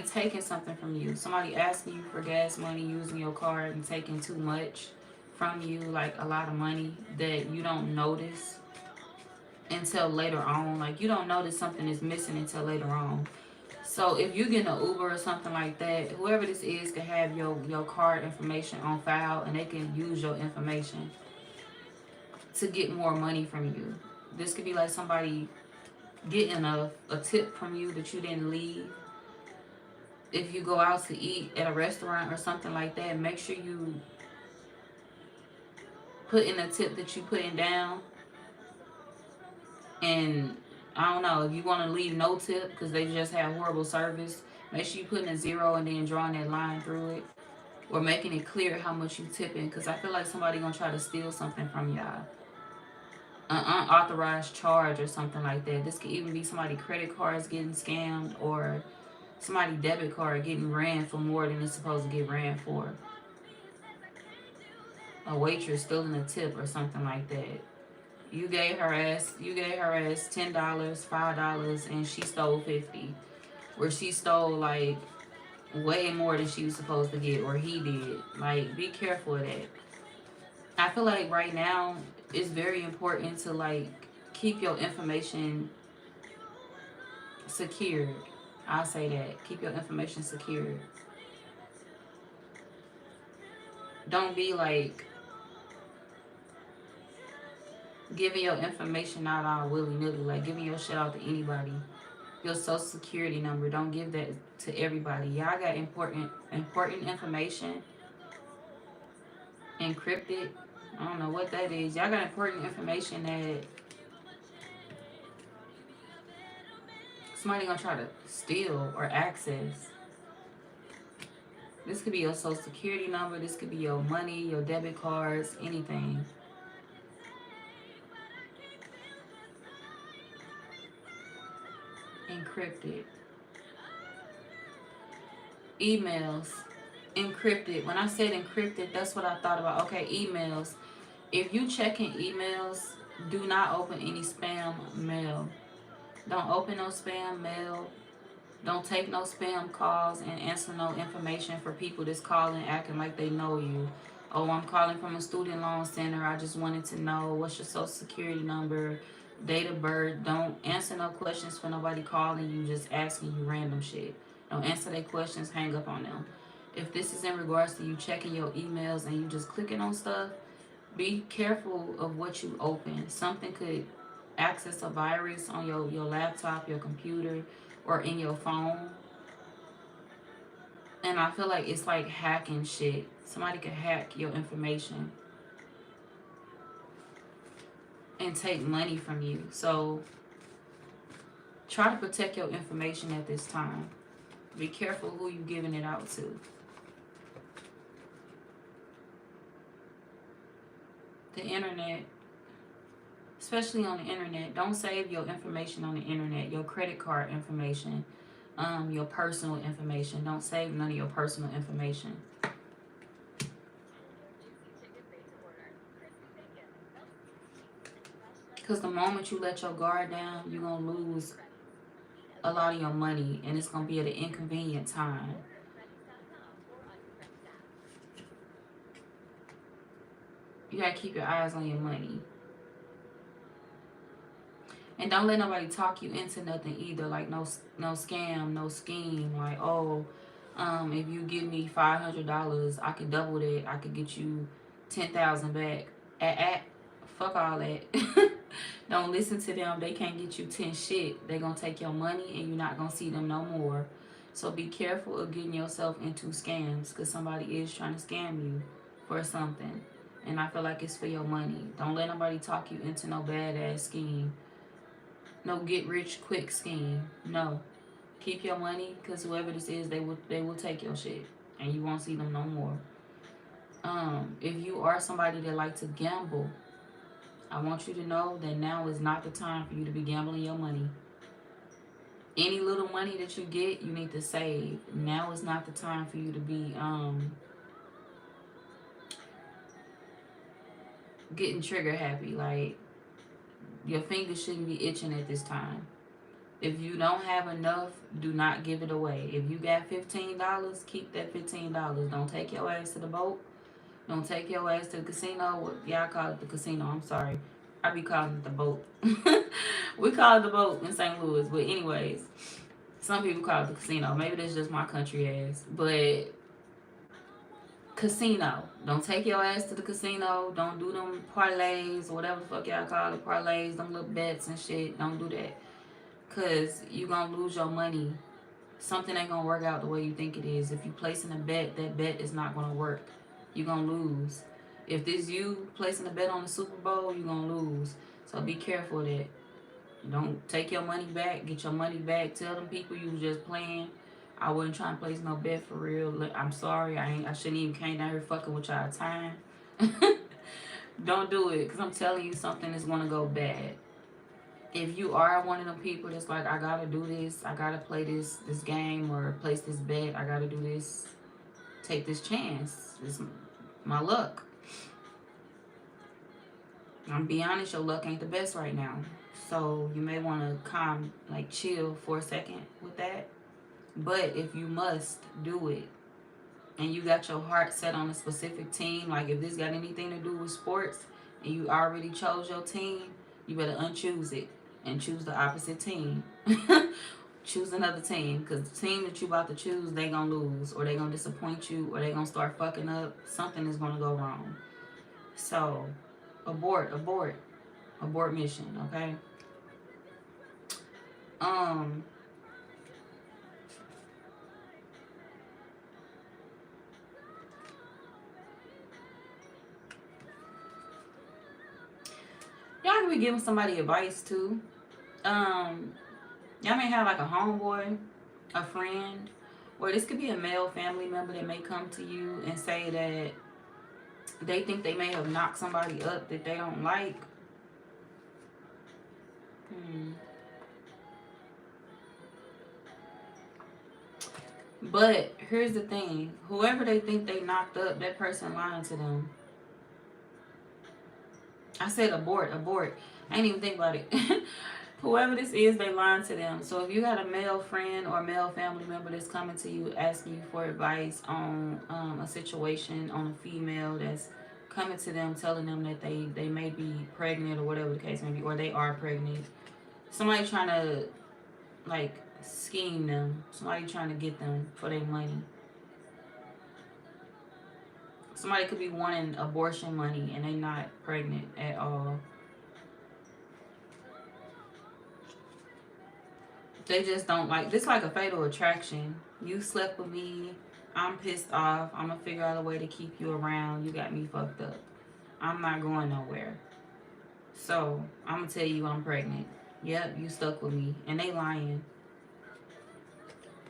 taking something from you. Somebody asking you for gas money, using your card and taking too much from you, like a lot of money that you don't notice until later on. Like, you don't notice something is missing until later on. So if you get an Uber or something like that, whoever this is can have your card information on file, and they can use your information to get more money from you. This could be like somebody getting a tip from you that you didn't leave. If you go out to eat at a restaurant or something like that, make sure you put in a tip that you put in down. And I don't know, if you want to leave no tip because they just have horrible service, make sure you put in a 0 and then drawing that line through it, or making it clear how much you tipping, because I feel like somebody gonna try to steal something from y'all. An unauthorized charge or something like that. This could even be somebody credit cards getting scammed, or somebody debit card getting ran for more than it's supposed to get ran for. A waitress stealing a tip or something like that. You gave her ass $10, $5, and she stole $50. Or she stole like way more than she was supposed to get, or he did. Like, be careful of that. I feel like right now it's very important to like keep your information secured. I'll say that. Keep your information secured. Don't be like giving your information out all willy-nilly, like giving your shit out to anybody. Your social security number, don't give that to everybody. Y'all got important information encrypted. I don't know what that is. Y'all got important information that somebody gonna try to steal or access. This could be your social security number. This could be your money, your debit cards, anything. Encrypted. Emails. Encrypted. When I said encrypted, that's what I thought about. Okay, emails. If you checking emails, do not open any spam mail. Don't open no spam mail. Don't take no spam calls and answer no information for people that's calling acting like they know you. Oh, I'm calling from a student loan center. I just wanted to know what's your social security number. date of birth. Don't answer no questions for nobody calling you, just asking you random shit. Don't answer their questions, hang up on them. If this is in regards to you checking your emails and you just clicking on stuff, be careful of what you open. Something could access a virus on your laptop, your computer, or in your phone. And I feel like it's like hacking shit. Somebody could hack your information and take money from you. So try to protect your information at this time. Be careful who you're giving it out to. The internet, especially on the internet, don't save your information on the internet. Your credit card information, your personal information. Don't save none of your personal information. Because the moment you let your guard down, you're going to lose a lot of your money, and it's going to be at an inconvenient time. You got to keep your eyes on your money. And don't let nobody talk you into nothing either. Like no scam, no scheme. Like, oh, if you give me $500, I could double that. I could get you 10,000 back. Fuck all that. Don't listen to them. They can't get you 10 shit. They gonna take your money and you're not gonna see them no more. So be careful of getting yourself into scams, because somebody is trying to scam you for something. And I feel like it's for your money. Don't let nobody talk you into no badass scheme. No get rich quick scheme. No. Keep your money, because whoever this is, they will take your shit. And you won't see them no more. If you are somebody that like to gamble, I want you to know that now is not the time for you to be gambling your money. Any little money that you get, you need to save. Now is not the time for you to be getting trigger happy. Like, your fingers shouldn't be itching at this time. If you don't have enough, do not give it away. If you got $15, keep that $15. Don't take your ass to the boat. Don't take your ass to the casino. Y'all call it the casino. I'm sorry. I be calling it the boat. We call it the boat in St. Louis. But anyways, some people call it the casino. Maybe that's just my country ass. But casino. Don't take your ass to the casino. Don't do them parlays or whatever the fuck y'all call it. Parlays, them little bets and shit. Don't do that. Because you're going to lose your money. Something ain't going to work out the way you think it is. If you placing a bet, that bet is not going to work. You're going to lose. If this you placing a bet on the Super Bowl, you're going to lose. So be careful of that. Don't take your money back. Get your money back. Tell them people you was just playing. I wasn't trying to place no bet for real. I'm sorry. I shouldn't even came down here fucking with y'all time. Don't do it. Because I'm telling you, something is going to go bad. If you are one of them people that's like, I gotta do this, I gotta play this game or place this bet, I gotta do this, take this chance. It's my luck. I'm be honest, your luck ain't the best right now. So you may want to chill for a second with that. But if you must do it, and you got your heart set on a specific team, like if this got anything to do with sports, and you already chose your team, you better unchoose it. And choose the opposite team. Choose another team. Because the team that you about to choose, they going to lose. Or they going to disappoint you. Or they going to start fucking up. Something is going to go wrong. So, abort mission, okay? Y'all can be giving somebody advice too. Y'all may have like a homeboy, a friend, or this could be a male family member that may come to you and say that they think they may have knocked somebody up that they don't like. But here's the thing. Whoever they think they knocked up, that person lying to them. I said abort. I ain't even think about it. Whoever this is, they lying to them. So if you got a male friend or a male family member that's coming to you asking you for advice on a situation, on a female that's coming to them, telling them that they may be pregnant or whatever the case may be, or they are pregnant. Somebody trying to, like, scheme them. Somebody trying to get them for their money. Somebody could be wanting abortion money and they not pregnant at all. They just don't like this. Like a fatal attraction. You slept with me. I'm pissed off. I'm gonna figure out a way to keep you around. You got me fucked up. I'm not going nowhere. So I'm gonna tell you I'm pregnant. Yep, you stuck with me. And they lying.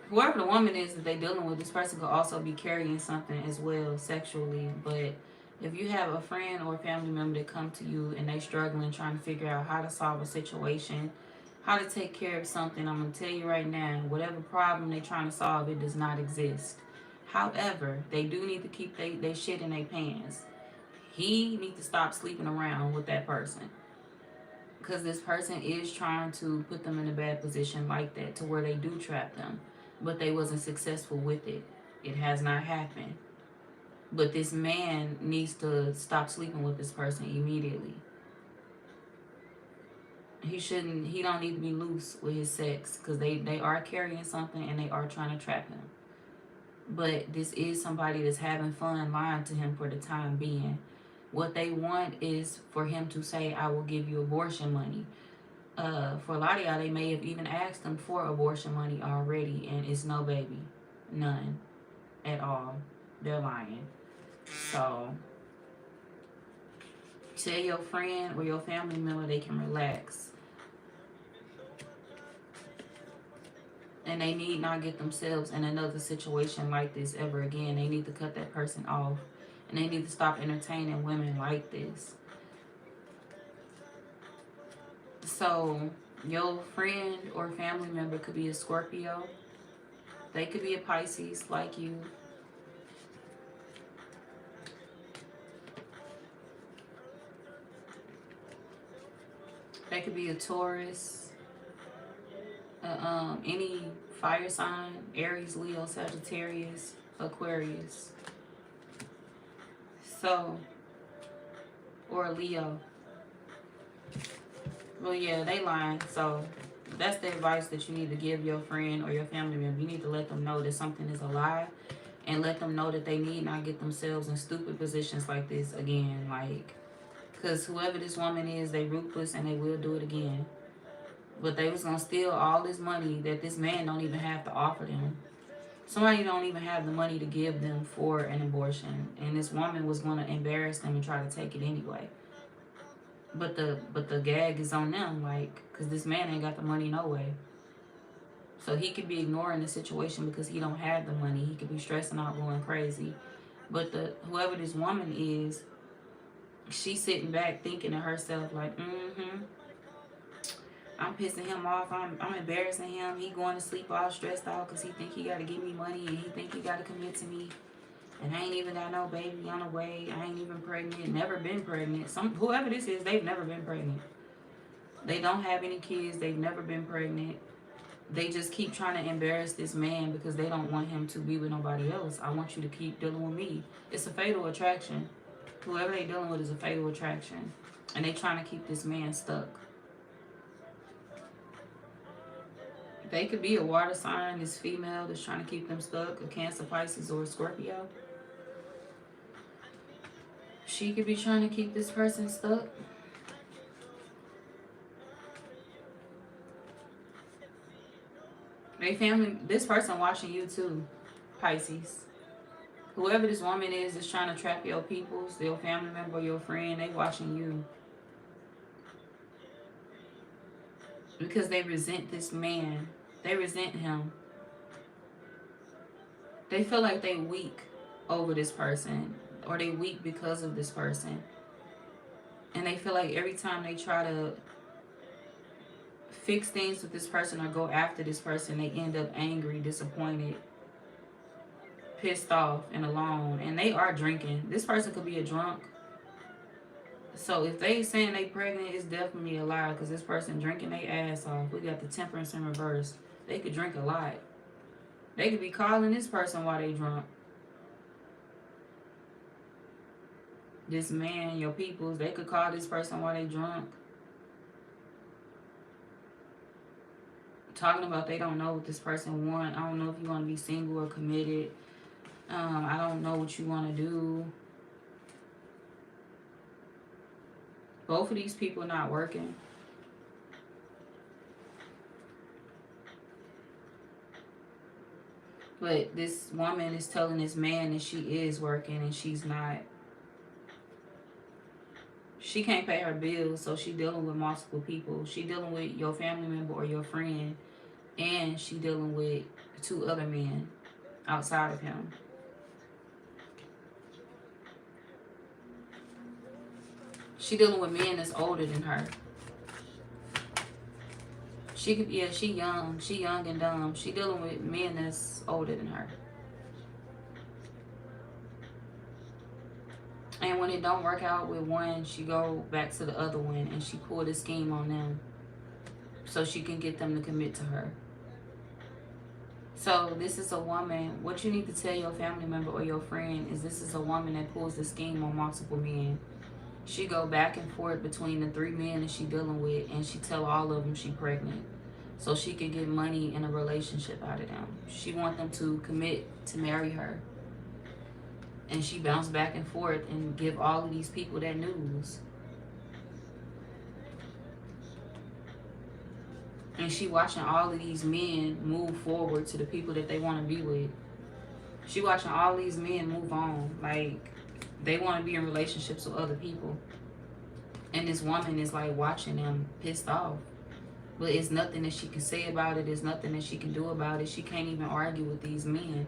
Whoever the woman is that they dealing with, this person could also be carrying something as well sexually. But if you have a friend or a family member that come to you and they struggling trying to figure out how to solve a situation, how to take care of something, I'm going to tell you right now, whatever problem they trying to solve, it does not exist. However, they do need to keep they shit in their pants. He need to stop sleeping around with that person. Because this person is trying to put them in a bad position like that to where they do trap them. But they wasn't successful with it. It has not happened. But this man needs to stop sleeping with this person immediately. He don't need to be loose with his sex, because they are carrying something and they are trying to trap him. But this is somebody that's having fun lying to him for the time being. What they want is for him to say, I will give you abortion money. For a lot of y'all, they may have even asked them for abortion money already, and it's no baby. None at all. They're lying. So tell your friend or your family member they can relax. And they need not get themselves in another situation like this ever again. They need to cut that person off. And they need to stop entertaining women like this. So your friend or family member could be a Scorpio. They could be a Pisces like you. They could be a Taurus. Any fire sign, Aries, Leo, Sagittarius, Aquarius. So, or a Leo. Well, yeah, they lying. So that's the advice that you need to give your friend or your family member. You need to let them know that something is a lie, and let them know that they need not get themselves in stupid positions like this again. Like, because whoever this woman is, they ruthless and they will do it again. But they was going to steal all this money that this man don't even have to offer them. Somebody don't even have the money to give them for an abortion. And this woman was going to embarrass them and try to take it anyway. But the gag is on them, like, because this man ain't got the money no way. So he could be ignoring the situation because he don't have the money. He could be stressing out, going crazy. But whoever this woman is, she's sitting back thinking to herself like, I'm pissing him off. I'm embarrassing him. He going to sleep all stressed out because he think he got to give me money and he think he got to commit to me. And I ain't even got no baby on the way. I ain't even pregnant. Never been pregnant. Whoever this is, they've never been pregnant. They don't have any kids. They've never been pregnant. They just keep trying to embarrass this man because they don't want him to be with nobody else. I want you to keep dealing with me. It's a fatal attraction. Whoever they dealing with is a fatal attraction. And they trying to keep this man stuck. They could be a water sign, this female that's trying to keep them stuck, a Cancer, Pisces, or a Scorpio. She could be trying to keep this person stuck. They family, this person watching you too, Pisces. Whoever this woman is trying to trap your peoples, your family member, your friend, they watching you. Because they resent this man. They resent him. They feel like they weak over this person, or they weak because of this person. And they feel like every time they try to fix things with this person or go after this person, they end up angry, disappointed, pissed off, and alone. And they are drinking. This person could be a drunk. So if they saying they pregnant, it's definitely a lie, because this person drinking their ass off. We got the temperance in reverse. They could drink a lot. They could be calling this person while they drunk. This man, your peoples, they could call this person while they drunk. Talking about they don't know what this person want. I don't know if you want to be single or committed. I don't know what you want to do. Both of these people not working. But this woman is telling this man that she is working and she's not. She can't pay her bills, so she dealing with multiple people. She dealing with your family member or your friend, and she dealing with 2 other men outside of him. She dealing with men that's older than her. She could, yeah, she young and dumb. She dealing with men that's older than her. And when it don't work out with one, she go back to the other one and she pull the scheme on them so she can get them to commit to her. So this is a woman. What you need to tell your family member or your friend is this is a woman that pulls the scheme on multiple men. She go back and forth between the 3 men that she dealing with, and she tell all of them she pregnant so she can get money in a relationship out of them. She want them to commit to marry her. And she bounced back and forth and give all of these people that news. And she watching all of these men move forward to the people that they want to be with. She watching all these men move on. Like, they want to be in relationships with other people. And this woman is like watching them pissed off. But it's nothing that she can say about it. There's nothing that she can do about it. She can't even argue with these men.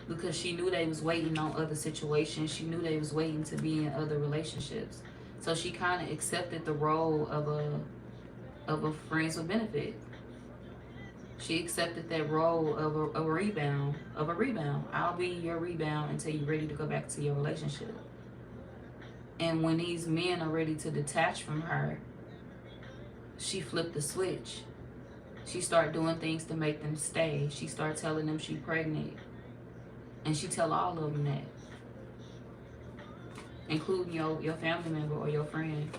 Because she knew they was waiting on other situations. She knew they was waiting to be in other relationships. So she kind of accepted the role of a friends with benefit. She accepted that role of a rebound. I'll be your rebound until you're ready to go back to your relationship. And when these men are ready to detach from her, she flipped the switch. She started doing things to make them stay. She started telling them she pregnant. And she tell all of them that. Including your family member or your friend.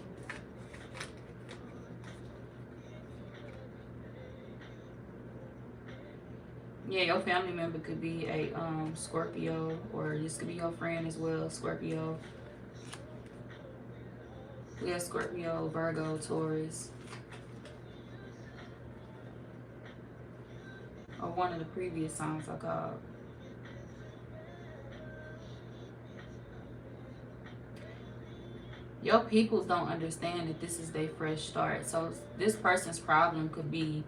Yeah, your family member could be a Scorpio, or this could be your friend as well, Scorpio. We have Scorpio, Virgo, Taurus. Or one of the previous songs I called. Your peoples don't understand that this is their fresh start. So this person's problem could be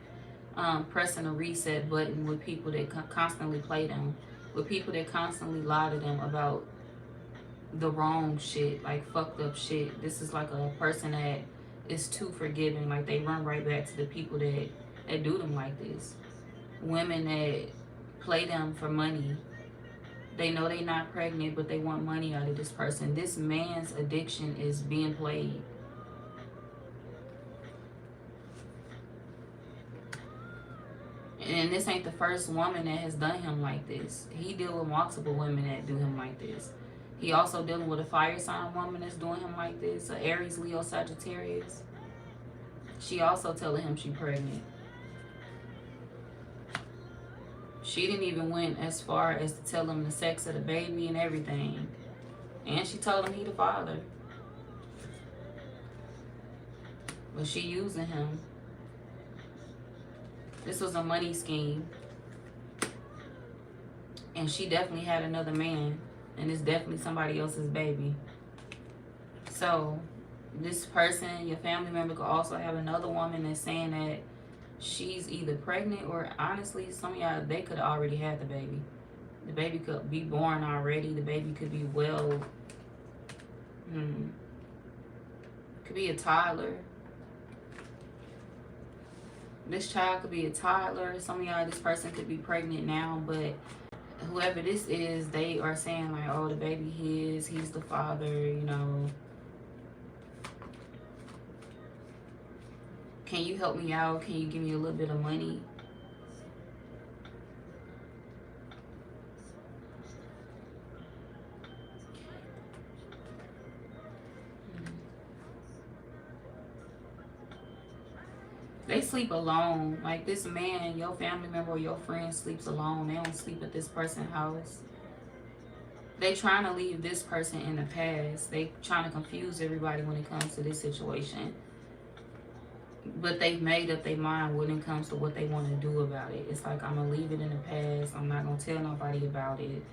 pressing a reset button with people that constantly play them. With people that constantly lie to them about the wrong shit, like fucked up shit. This is like a person that is too forgiving. Like they run right back to the people that do them like this. Women that play them for money. They know they're not pregnant, but they want money out of this person. This man's addiction is being played. And this ain't the first woman that has done him like this. He deal with multiple women that do him like this. He also dealing with a fire sign woman that's doing him like this. A Aries, Leo, Sagittarius. She also telling him she pregnant. She didn't even went as far as to tell him the sex of the baby and everything. And she told him he the father. But she using him. This was a money scheme. And she definitely had another man. And it's definitely somebody else's baby. So, this person, your family member, could also have another woman that's saying that she's either pregnant or, honestly, some of y'all, they could already have the baby. The baby could be born already. The baby could be well. Could be a toddler. This child could be a toddler. Some of y'all, this person could be pregnant now, but whoever this is, they are saying like, oh, the baby he's the father, you know. Can you help me out? Can you give me a little bit of money? They sleep alone. Like this man, your family member or your friend sleeps alone. They don't sleep at this person's house. They trying to leave this person in the past. They trying to confuse everybody when it comes to this situation. But they've made up their mind when it comes to what they want to do about it. It's like, I'm going to leave it in the past. I'm not going to tell nobody about it.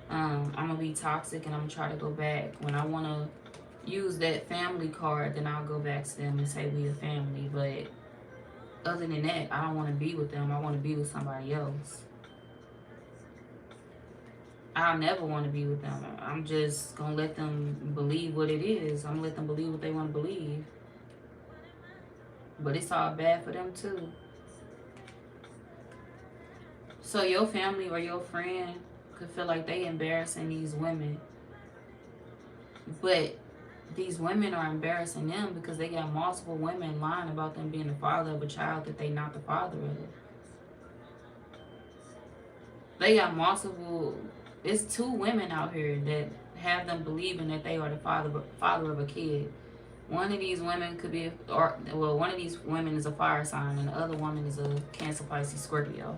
I'm going to be toxic and I'm going to try to go back. When I want to use that family card, then I'll go back to them and say we a family. But other than that, I don't want to be with them. I want to be with somebody else. I'll never want to be with them. I'm just going to let them believe what it is. I'm going to let them believe what they want to believe. But it's all bad for them too. So your family or your friend could feel like they embarrassing these women. But these women are embarrassing them because they got multiple women lying about them being the father of a child that they not the father of. They got multiple... It's 2 women out here that have them believing that they are the father of a kid. One of these women could be, one of these women is a fire sign, and the other woman is a Cancer, Pisces, Scorpio.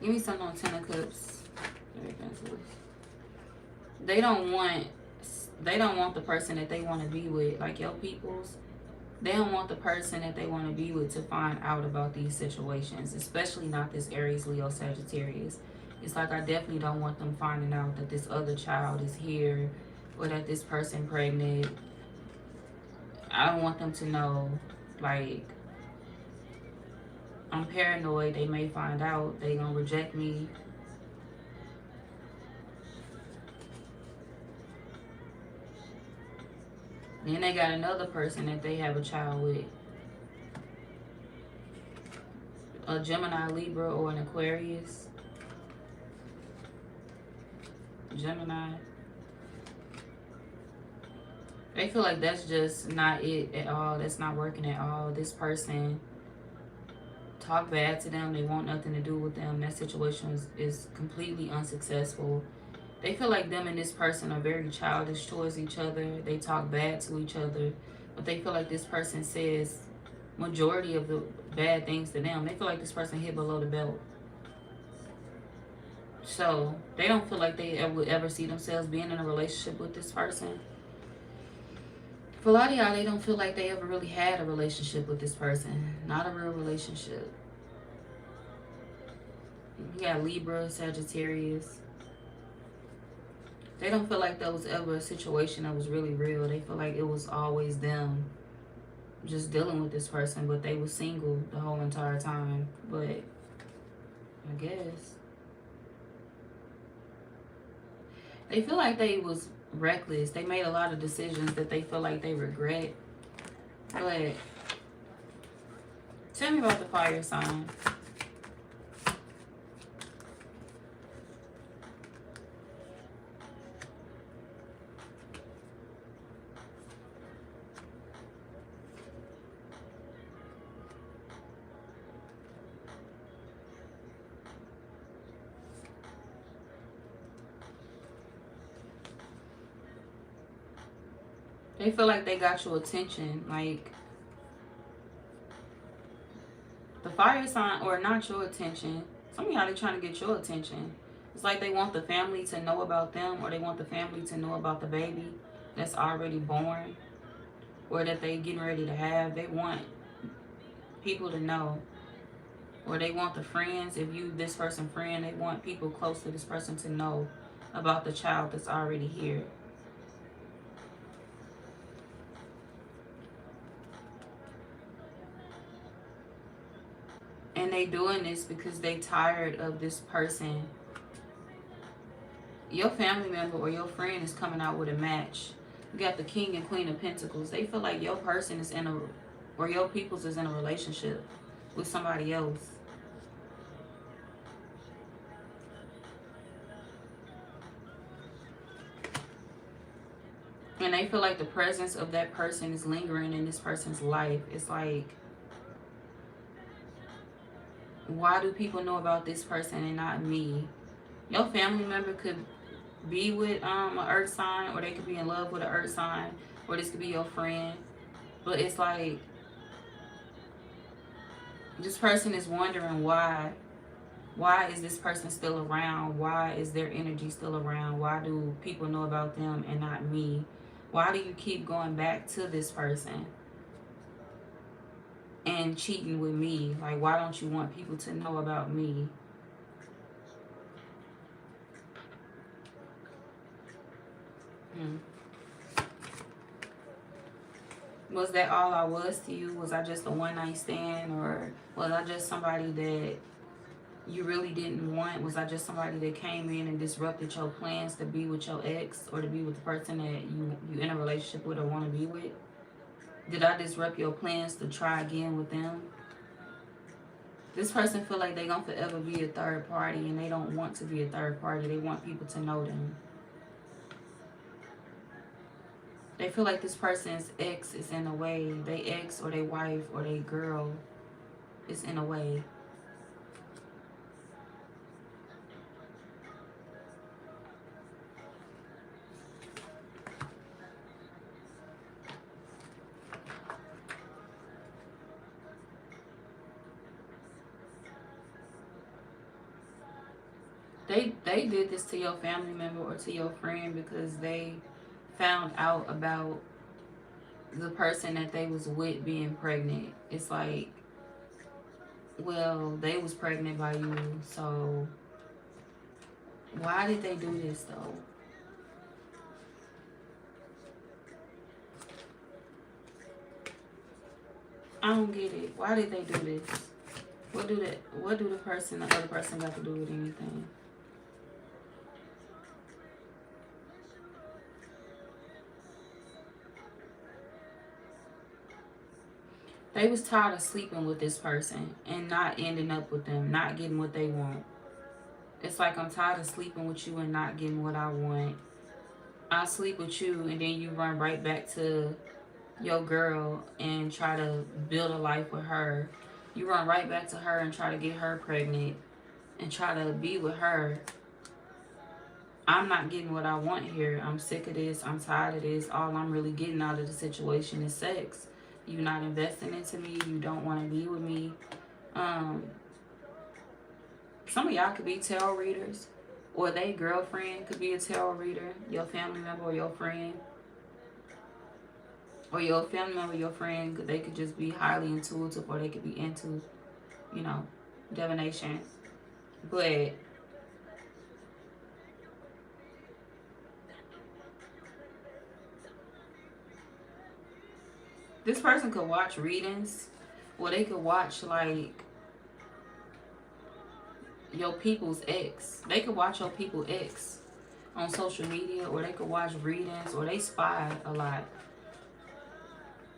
Give me something on 10 of Cups. They don't want the person that they want to be with, like your peoples. They don't want the person that they want to be with to find out about these situations, especially not this Aries, Leo, Sagittarius. It's like, I definitely don't want them finding out that this other child is here or that this person pregnant. I don't want them to know, like, I'm paranoid. They may find out. They gonna reject me. Then they got another person that they have a child with. A Gemini, Libra, or an Aquarius. Gemini. They feel like that's just not it at all. That's not working at all. This person talk bad to them. They want nothing to do with them. That situation is completely unsuccessful. They feel like them and this person are very childish towards each other. They talk bad to each other. But they feel like this person says majority of the bad things to them. They feel like this person hit below the belt. So they don't feel like they would ever see themselves being in a relationship with this person. For a lot of y'all, they don't feel like they ever really had a relationship with this person. Not a real relationship. You got Libra, Sagittarius. They don't feel like there was ever a situation that was really real. They feel like it was always them just dealing with this person, but they were single the whole entire time. But I guess they feel like they was reckless. They made a lot of decisions that they feel like they regret. But tell me about the fire sign. They feel like they got your attention. Like, the fire sign, or not your attention. Some of y'all, they trying to get your attention. It's like they want the family to know about them, or they want the family to know about the baby that's already born, or that they getting ready to have. They want people to know. Or they want the friends, if you this person friend, they want people close to this person to know about the child that's already here. And they doing this because they tired of this person. Your family member or your friend is coming out with a match. You got the King and Queen of Pentacles. They feel like your person is in a, or your peoples is in a relationship with somebody else. And they feel like the presence of that person is lingering in this person's life. It's like, why do people know about this person and not me? Your family member could be with an earth sign, or they could be in love with an earth sign. or this could be your friend. But it's like this person is wondering why. Why is this person still around? Why is their energy still around? Why do people know about them and not me? Why do you keep going back to this person and cheating with me? Like, why don't you want people to know about me? Was that all I was to you? Was I just a one-night stand? Or was I just somebody that you really didn't want? Was I just somebody that came in and disrupted your plans to be with your ex or to be with the person that you in a relationship with or want to be with? Did I disrupt your plans to try again with them? This person feel like they're going to forever be a third party, and they don't want to be a third party. They want people to know them. They feel like this person's ex is in a way. They ex or they wife or they girl is in a way. They did this to your family member or to your friend because they found out about the person that they was with being pregnant. It's like, well, they was pregnant by you, so why did they do this though? I don't get it. Why did they do this? What do the other person got to do with anything? They was tired of sleeping with this person and not ending up with them, not getting what they want. It's like, I'm tired of sleeping with you and not getting what I want. I sleep with you and then you run right back to your girl and try to build a life with her. You run right back to her and try to get her pregnant and try to be with her. I'm not getting what I want here. I'm sick of this. I'm tired of this. All I'm really getting out of the situation is sex. You not investing into me. You don't want to be with me. Some of y'all could be tarot readers, or they girlfriend could be a tarot reader, your family member or your friend. Or your family member, your friend, they could just be highly intuitive, or they could be into, you know, divination. But this person could watch readings, or they could watch like your people's ex. They could watch your people's ex on social media, or they could watch readings, or they spy a lot.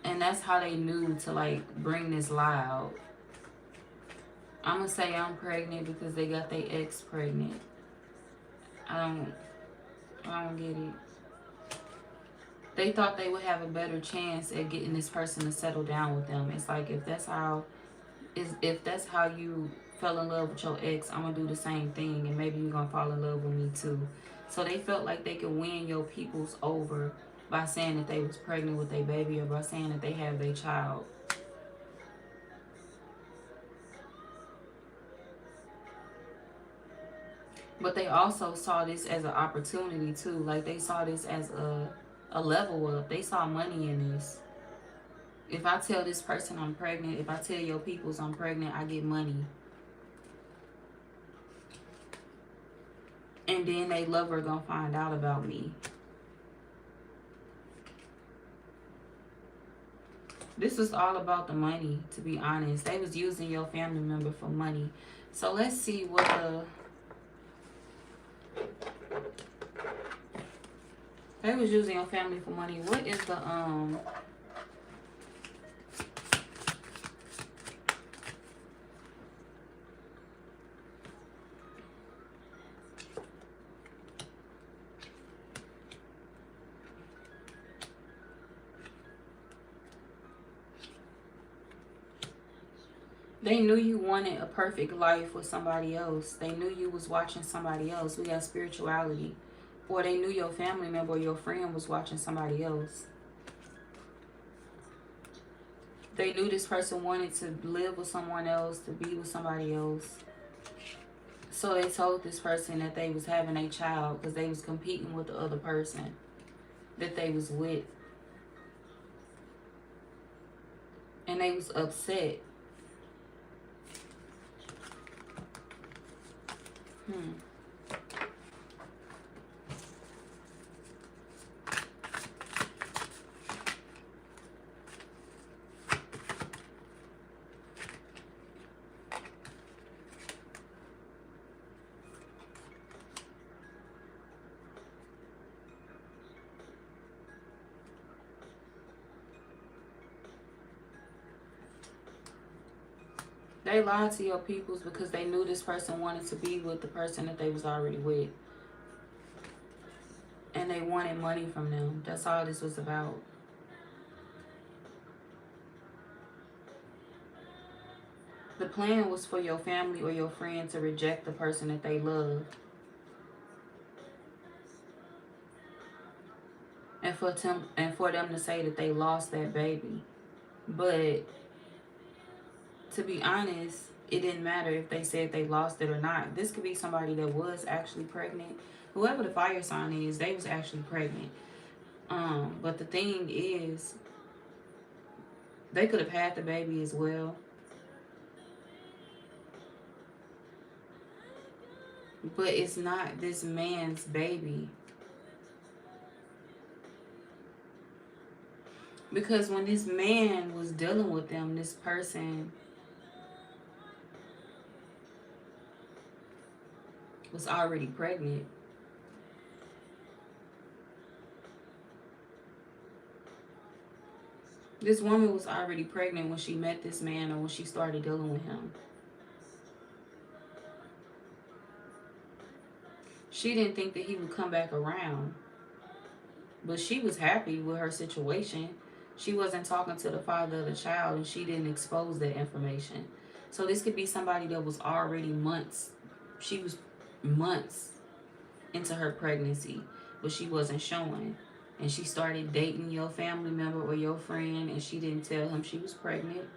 And that's how they knew to like bring this lie out. I'm gonna say I'm pregnant because they got their ex pregnant. I don't get it. They thought they would have a better chance at getting this person to settle down with them. It's like, if that's how you fell in love with your ex, I'm gonna do the same thing, and maybe you're gonna fall in love with me too. So they felt like they could win your peoples over by saying that they was pregnant with their baby, or by saying that they have their child. But they also saw this as an opportunity too. Like, they saw this as a level up. They saw money in this. If I tell this person I'm pregnant, if I tell your peoples I'm pregnant, I get money. And then they lover gonna find out about me. This was all about the money, to be honest. They was using your family member for money. So let's see what they was using your family for money. What is the they knew you wanted a perfect life with somebody else. They knew you was watching somebody else. We got spirituality. Or they knew your family member or your friend was watching somebody else. They knew this person wanted to live with someone else, to be with somebody else. So they told this person that they was having a child because they was competing with the other person that they was with. And they was upset. They lied to your peoples because they knew this person wanted to be with the person that they was already with. And they wanted money from them. That's all this was about. The plan was for your family or your friend to reject the person that they love. And for them to say that they lost that baby. But to be honest, it didn't matter if they said they lost it or not. This could be somebody that was actually pregnant. Whoever the fire sign is, they was actually pregnant. But the thing is, they could have had the baby as well. But it's not this man's baby. Because when this man was dealing with them, this person was already pregnant. This woman was already pregnant when she met this man or when she started dealing with him. She didn't think that he would come back around. But she was happy with her situation. She wasn't talking to the father of the child and she didn't expose that information. So this could be somebody that was already months. She was months into her pregnancy, but she wasn't showing. And she started dating your family member or your friend and she didn't tell him she was pregnant.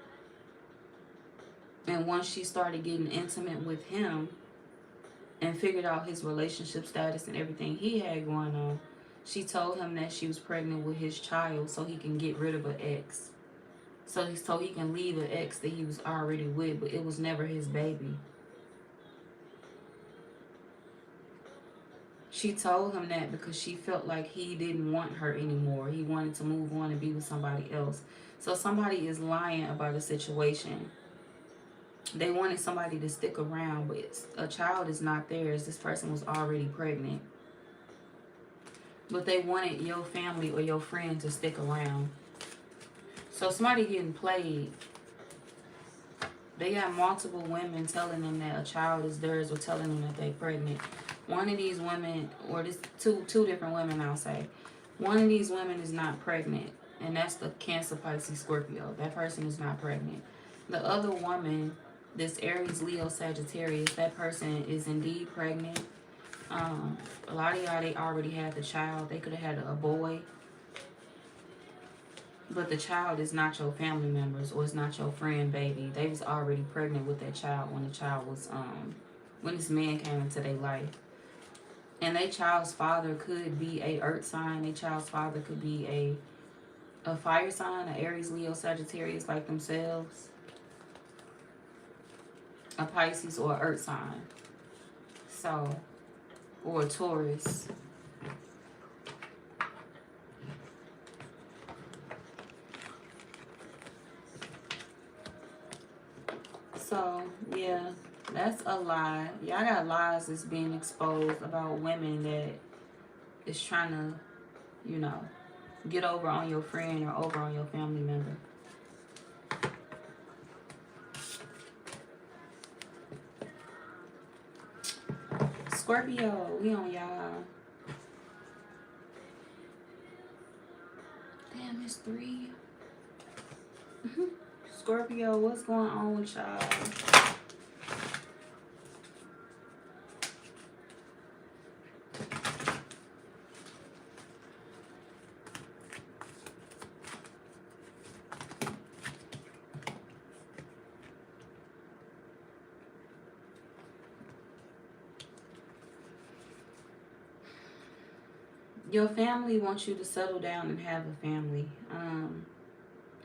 And once she started getting intimate with him and figured out his relationship status and everything he had going on, she told him that she was pregnant with his child so he can get rid of an ex. So he can leave an ex that he was already with, but it was never his baby. She told him that because she felt like he didn't want her anymore. He wanted to move on and be with somebody else. So somebody is lying about a situation. They wanted somebody to stick around, but a child is not theirs. This person was already pregnant. But they wanted your family or your friend to stick around. So somebody getting played. They got multiple women telling them that a child is theirs or telling them that they're pregnant. One of these women, or this two different women, I'll say. One of these women is not pregnant. And that's the Cancer, Pisces, Scorpio. That person is not pregnant. The other woman, this Aries, Leo, Sagittarius, that person is indeed pregnant. A lot of y'all, they already had the child. They could have had a boy. But the child is not your family members or it's not your friend baby. They was already pregnant with that child when the child was, when this man came into their life. And their child's father could be a earth sign. Their child's father could be a fire sign, an Aries, Leo, Sagittarius like themselves. A Pisces or an earth sign. So, or a Taurus. So, yeah, that's a lie. Y'all got lies that's being exposed about women that is trying to, you know, get over on your friend or over on your family member. Scorpio, we on y'all. Damn, it's 3. Scorpio, what's going on with y'all? Your family wants you to settle down and have a family.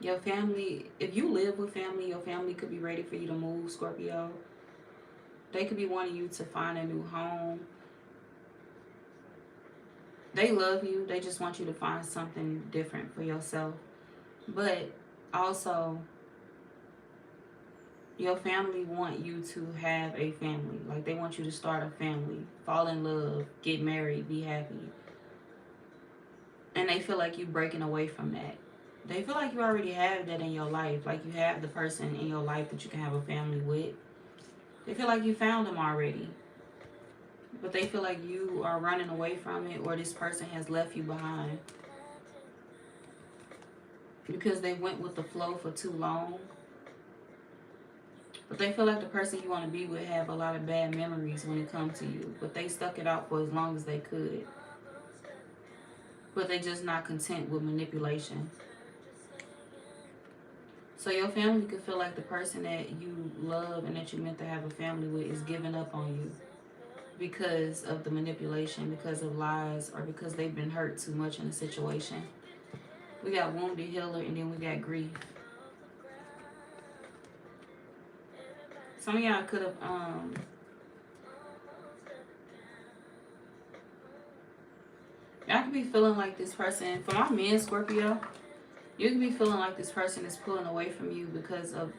Your family, if you live with family, your family could be ready for you to move, Scorpio. They could be wanting you to find a new home. They love you. They just want you to find something different for yourself. But also, your family want you to have a family. Like, they want you to start a family, fall in love, get married, be happy. And they feel like you breaking away from that. They feel like you already have that in your life. Like, you have the person in your life that you can have a family with. They feel like you found them already. But they feel like you are running away from it, or this person has left you behind. Because they went with the flow for too long. But they feel like the person you want to be with have a lot of bad memories when it comes to you. But they stuck it out for as long as they could. But they just not content with manipulation. So your family could feel like the person that you love and that you meant to have a family with is giving up on you. Because of the manipulation, because of lies, or because they've been hurt too much in a situation. We got wounded healer, and then we got grief. Some of y'all could have y'all could be feeling like this person, for my men, Scorpio, you could be feeling like this person is pulling away from you because of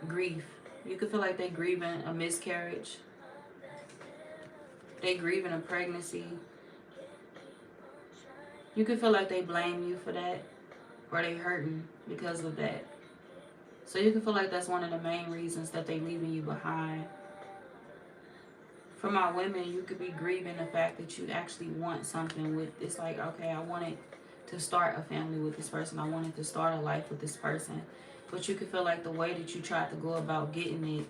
grief. You could feel like they grieving a miscarriage. They grieving a pregnancy. You could feel like they blame you for that, or they hurting because of that. So you can feel like that's one of the main reasons that they leaving you behind. For my women, you could be grieving the fact that you actually want something with, it's like, okay, I wanted to start a family with this person. I wanted to start a life with this person. But you could feel like the way that you tried to go about getting it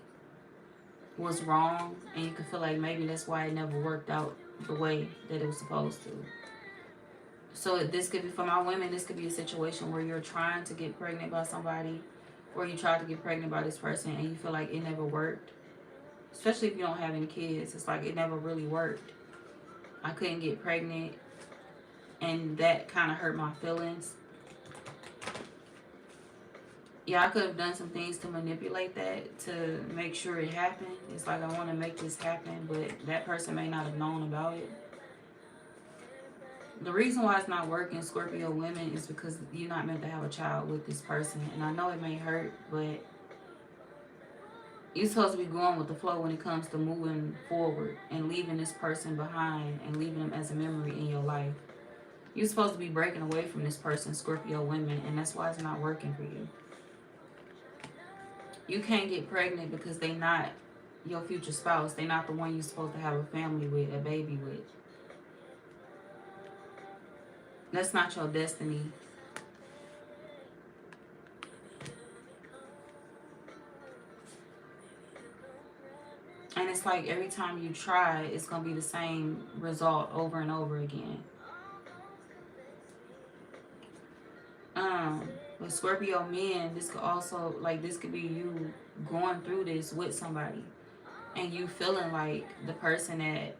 was wrong, and you could feel like maybe that's why it never worked out the way that it was supposed to. So this could be, for my women, this could be a situation where you're trying to get pregnant by somebody, or you tried to get pregnant by this person and you feel like it never worked. Especially if you don't have any kids, it's like it never really worked. I couldn't get pregnant, and that kind of hurt my feelings. Yeah, I could have done some things to manipulate that, to make sure it happened. It's like, I want to make this happen, but that person may not have known about it. The reason why it's not working, Scorpio women, is because you're not meant to have a child with this person. And I know it may hurt, but you're supposed to be going with the flow when it comes to moving forward and leaving this person behind and leaving them as a memory in your life. You're supposed to be breaking away from this person, Scorpio women, and that's why it's not working for you. You can't get pregnant because they're not your future spouse. They're not the one you're supposed to have a family with, a baby with. That's not your destiny. And it's like every time you try, it's going to be the same result over and over again. With Scorpio men, this could also, like, this could be you going through this with somebody. And you feeling like the person that,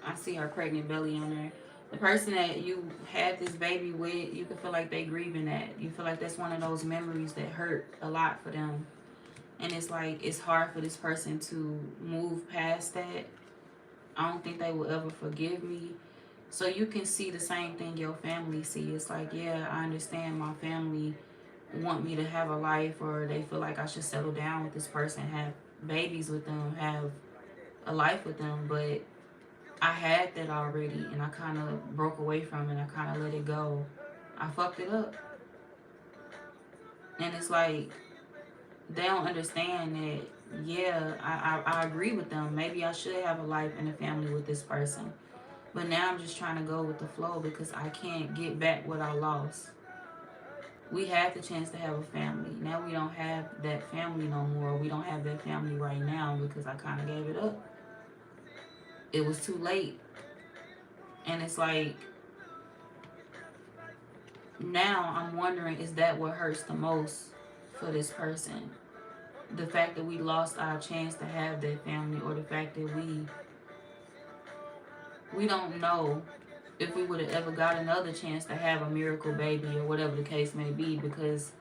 I see her pregnant belly on there. The person that you had this baby with, you can feel like they grieving that. You feel like that's one of those memories that hurt a lot for them. And it's like, it's hard for this person to move past that. I don't think they will ever forgive me. So you can see the same thing your family see. It's like, yeah, I understand my family want me to have a life, or they feel like I should settle down with this person, have babies with them, have a life with them. But I had that already, and I kind of broke away from it. I kind of let it go. I fucked it up. And it's like, they don't understand that, yeah, I agree with them. Maybe I should have a life and a family with this person. But now I'm just trying to go with the flow because I can't get back what I lost. We had the chance to have a family. Now we don't have that family no more. We don't have that family right now because I kind of gave it up. It was too late. And it's like, now I'm wondering, is that what hurts the most for this person? The fact that we lost our chance to have that family, or the fact that we We don't know if we would have ever got another chance to have a miracle baby or whatever the case may be, because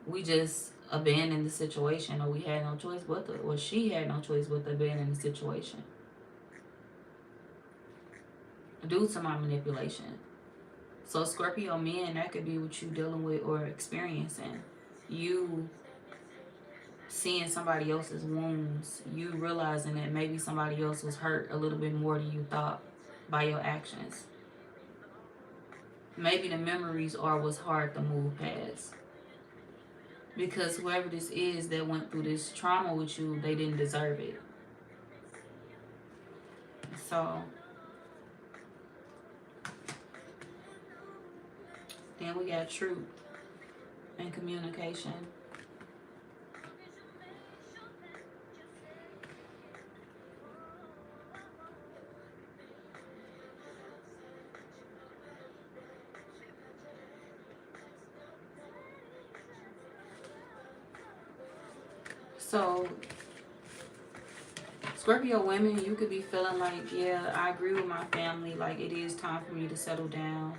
we just abandoned the situation, or we had no choice but to, or she had no choice but to abandon the situation due to my manipulation. So Scorpio men, that could be what you dealing with or experiencing. You seeing somebody else's wounds, you realizing that maybe somebody else was hurt a little bit more than you thought by your actions. Maybe the memories are what's hard to move past. Because whoever this is that went through this trauma with you, they didn't deserve it. So then we got truth and communication. So Scorpio women, you could be feeling like, yeah, I agree with my family. Like, it is time for me to settle down.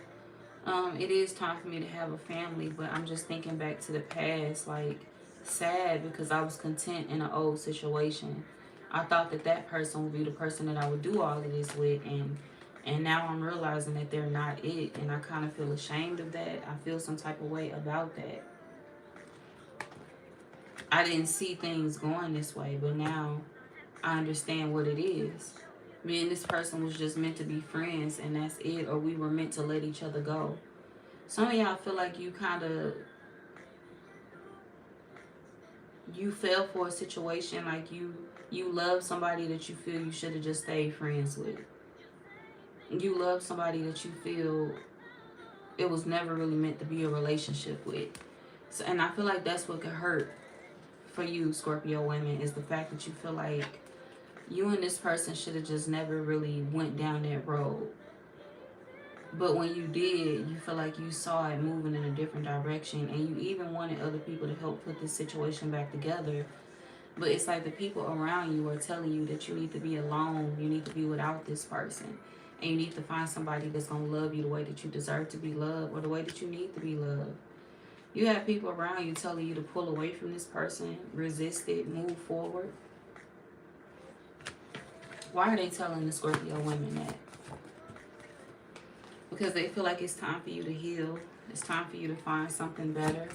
It is time for me to have a family, but I'm just thinking back to the past, like, sad, because I was content in an old situation. I thought that that person would be the person that I would do all of this with, and now I'm realizing that they're not it, and I kind of feel ashamed of that. I feel some type of way about that. I didn't see things going this way, but now I understand what it is. Me and this person was just meant to be friends, and that's it, or we were meant to let each other go. Some of y'all feel like you fell for a situation, like you love somebody that you feel you should have just stayed friends with. You love somebody that you feel it was never really meant to be a relationship with. So, and I feel like that's what could hurt for you, Scorpio women, is the fact that you feel like you and this person should have just never really went down that road. But when you did, you feel like you saw it moving in a different direction, and you even wanted other people to help put this situation back together. But it's like the people around you are telling you that you need to be alone, you need to be without this person, and you need to find somebody that's going to love you the way that you deserve to be loved, or the way that you need to be loved. You have people around you telling you to pull away from this person, resist it, move forward. Why are they telling the Scorpio women that? Because they feel like it's time for you to heal. It's time for you to find something better.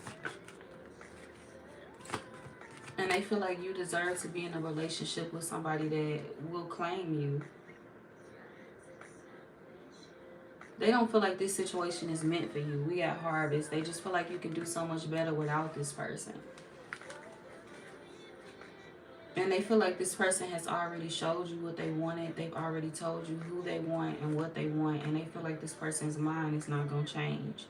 And they feel like you deserve to be in a relationship with somebody that will claim you. They don't feel like this situation is meant for you. We got Harvest. They just feel like you can do so much better without this person. And they feel like this person has already showed you what they wanted. They've already told you who they want and what they want. And they feel like this person's mind is not going to change.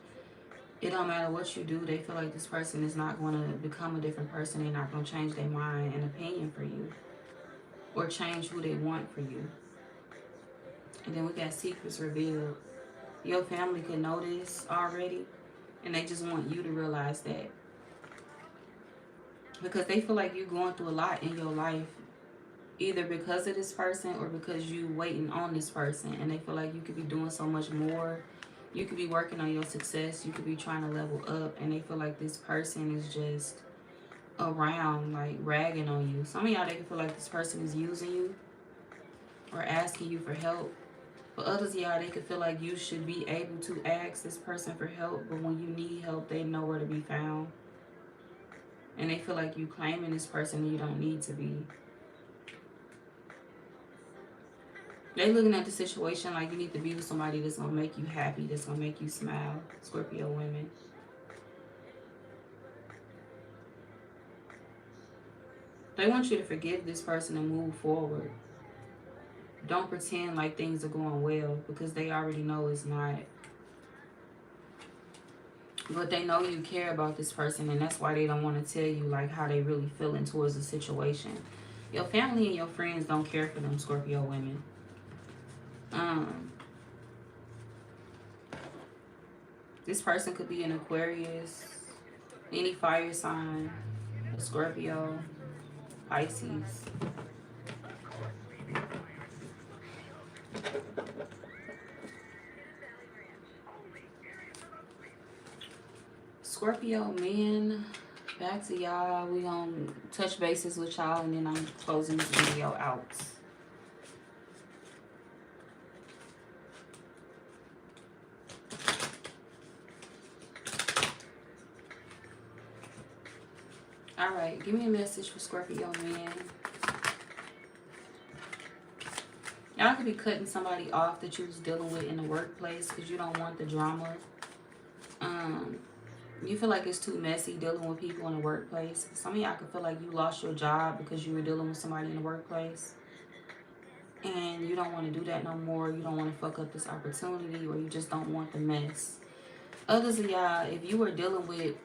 It don't matter what you do. They feel like this person is not going to become a different person. They're not going to change their mind and opinion for you, or change who they want for you. And then we got secrets revealed. Your family could know this already, and they just want you to realize that. Because they feel like you're going through a lot in your life, either because of this person or because you waiting on this person. And they feel like you could be doing so much more. You could be working on your success. You could be trying to level up. And they feel like this person is just around, like, ragging on you. Some of y'all, they can feel like this person is using you or asking you for help. For others of y'all, they could feel like you should be able to ask this person for help. But when you need help, they know where to be found. And they feel like you claiming this person you don't need to be. They looking at the situation like you need to be with somebody that's going to make you happy, that's going to make you smile, Scorpio women. They want you to forgive this person and move forward. Don't pretend like things are going well, because they already know it's not. But they know you care about this person, and that's why they don't want to tell you, like, how they really feeling towards the situation. Your family and your friends don't care for them, Scorpio women. This person could be an Aquarius, any fire sign, a Scorpio, Pisces. Scorpio men, back to y'all. We gonna touch bases with y'all, and then I'm closing this video out. Alright, give me a message for Scorpio men. Y'all could be cutting somebody off that you was dealing with in the workplace because you don't want the drama. You feel like it's too messy dealing with people in the workplace. Some of y'all could feel like you lost your job because you were dealing with somebody in the workplace. And you don't want to do that no more. You don't want to fuck up this opportunity, or you just don't want the mess. Others of y'all, if you were dealing with...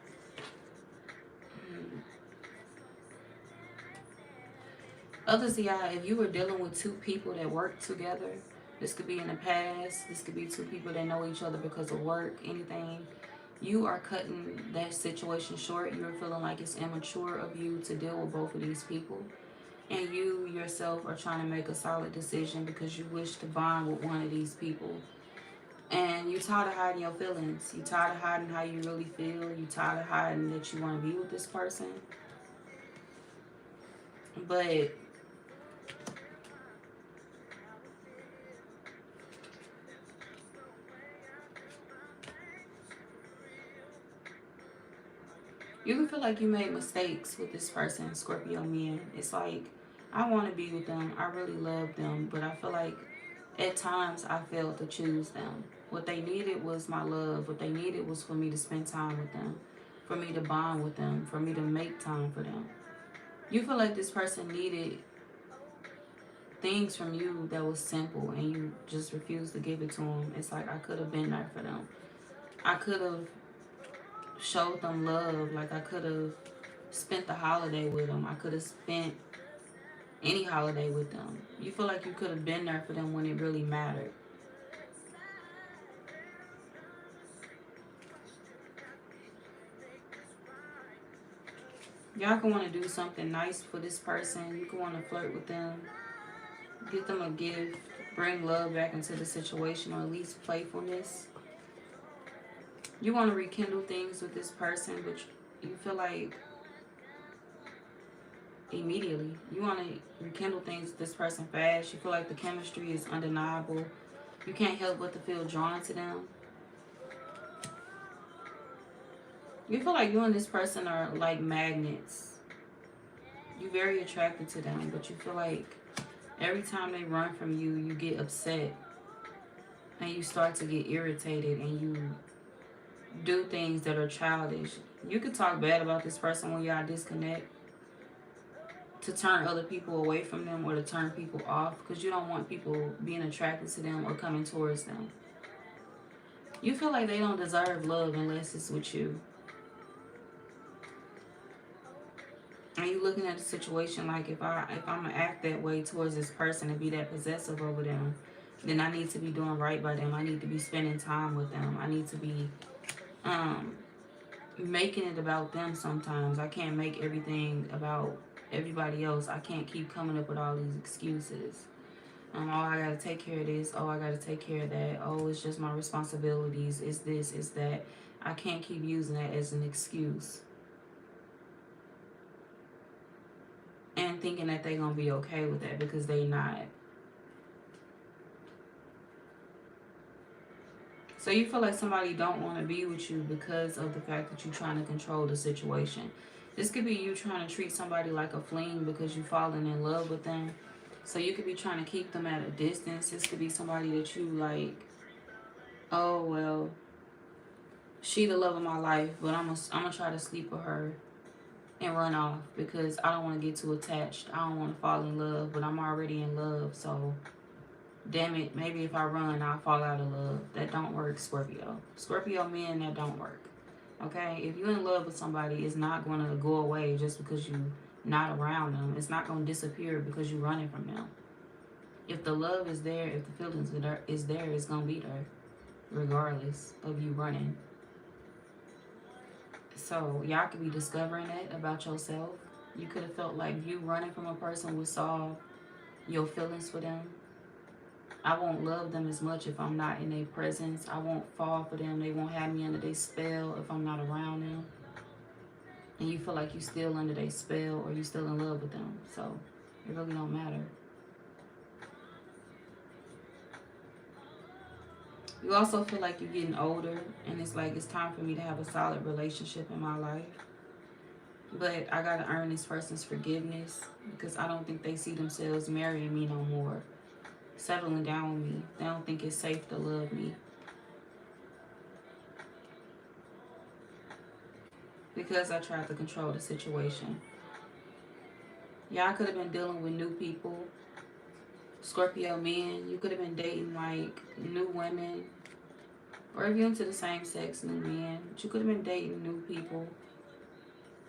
Others of y'all, if you were dealing with two people that work together, this could be in the past. This could be two people that know each other because of work, anything. You are cutting that situation short. You're feeling like it's immature of you to deal with both of these people. And you yourself are trying to make a solid decision because you wish to bond with one of these people. And you're tired of hiding your feelings. You're tired of hiding how you really feel. You're tired of hiding that you want to be with this person. But you can feel like you made mistakes with this person, Scorpio men. It's like, I want to be with them. I really love them. But I feel like at times I failed to choose them. What they needed was my love. What they needed was for me to spend time with them. For me to bond with them. For me to make time for them. You feel like this person needed things from you that was simple and you just refused to give it to them. It's like I could have been there for them. I could have showed them love. Like I could have spent the holiday with them. I could have spent any holiday with them. You feel like you could have been there for them when it really mattered. Y'all can want to do something nice for this person. You can want to flirt with them. Get them a gift. Bring love back into the situation, or at least playfulness. You want to rekindle things with this person, but you feel like immediately. You want to rekindle things with this person fast. You feel like the chemistry is undeniable. You can't help but to feel drawn to them. You feel like you and this person are like magnets. You're very attracted to them, but you feel like every time they run from you, you get upset. And you start to get irritated and you do things that are childish. You could talk bad about this person when y'all disconnect to turn other people away from them or to turn people off because you don't want people being attracted to them or coming towards them. You feel like they don't deserve love unless it's with you. And you looking at the situation like, if I'm gonna act that way towards this person and be that possessive over them, then I need to be doing right by them. I need to be spending time with them. I need to be making it about them sometimes. I can't make everything about everybody else. I can't keep coming up with all these excuses. Oh, I gotta take care of this. Oh, I gotta take care of that. Oh, it's just my responsibilities. It's this, it's that. I can't keep using that as an excuse. And thinking that they're gonna be okay with that, because they not. So you feel like somebody don't want to be with you because of the fact that you're trying to control the situation. This could be you trying to treat somebody like a fling because you've fallen in love with them. So you could be trying to keep them at a distance. This could be somebody that you like, oh, well, she the love of my life, but I'm gonna try to sleep with her and run off because I don't want to get too attached. I don't want to fall in love, but I'm already in love, so damn it, maybe if I run, I'll fall out of love. That don't work, Scorpio. Scorpio men, that don't work. Okay? If you're in love with somebody, it's not going to go away just because you're not around them. It's not going to disappear because you're running from them. If the love is there, if the feelings is there, it's going to be there, regardless of you running. So y'all could be discovering that about yourself. You could have felt like you running from a person would solve your feelings for them. I won't love them as much if I'm not in their presence. I won't fall for them. They won't have me under their spell if I'm not around them. And you feel like you still under their spell or you still in love with them. So it really don't matter. You also feel like you're getting older and it's like it's time for me to have a solid relationship in my life. But I gotta earn this person's forgiveness because I don't think they see themselves marrying me no more, settling down with me. They don't think it's safe to love me. Because I tried to control the situation. Y'all could have been dealing with new people. Scorpio men, you could have been dating like new women. Or if you're into the same sex, new men. But you could have been dating new people.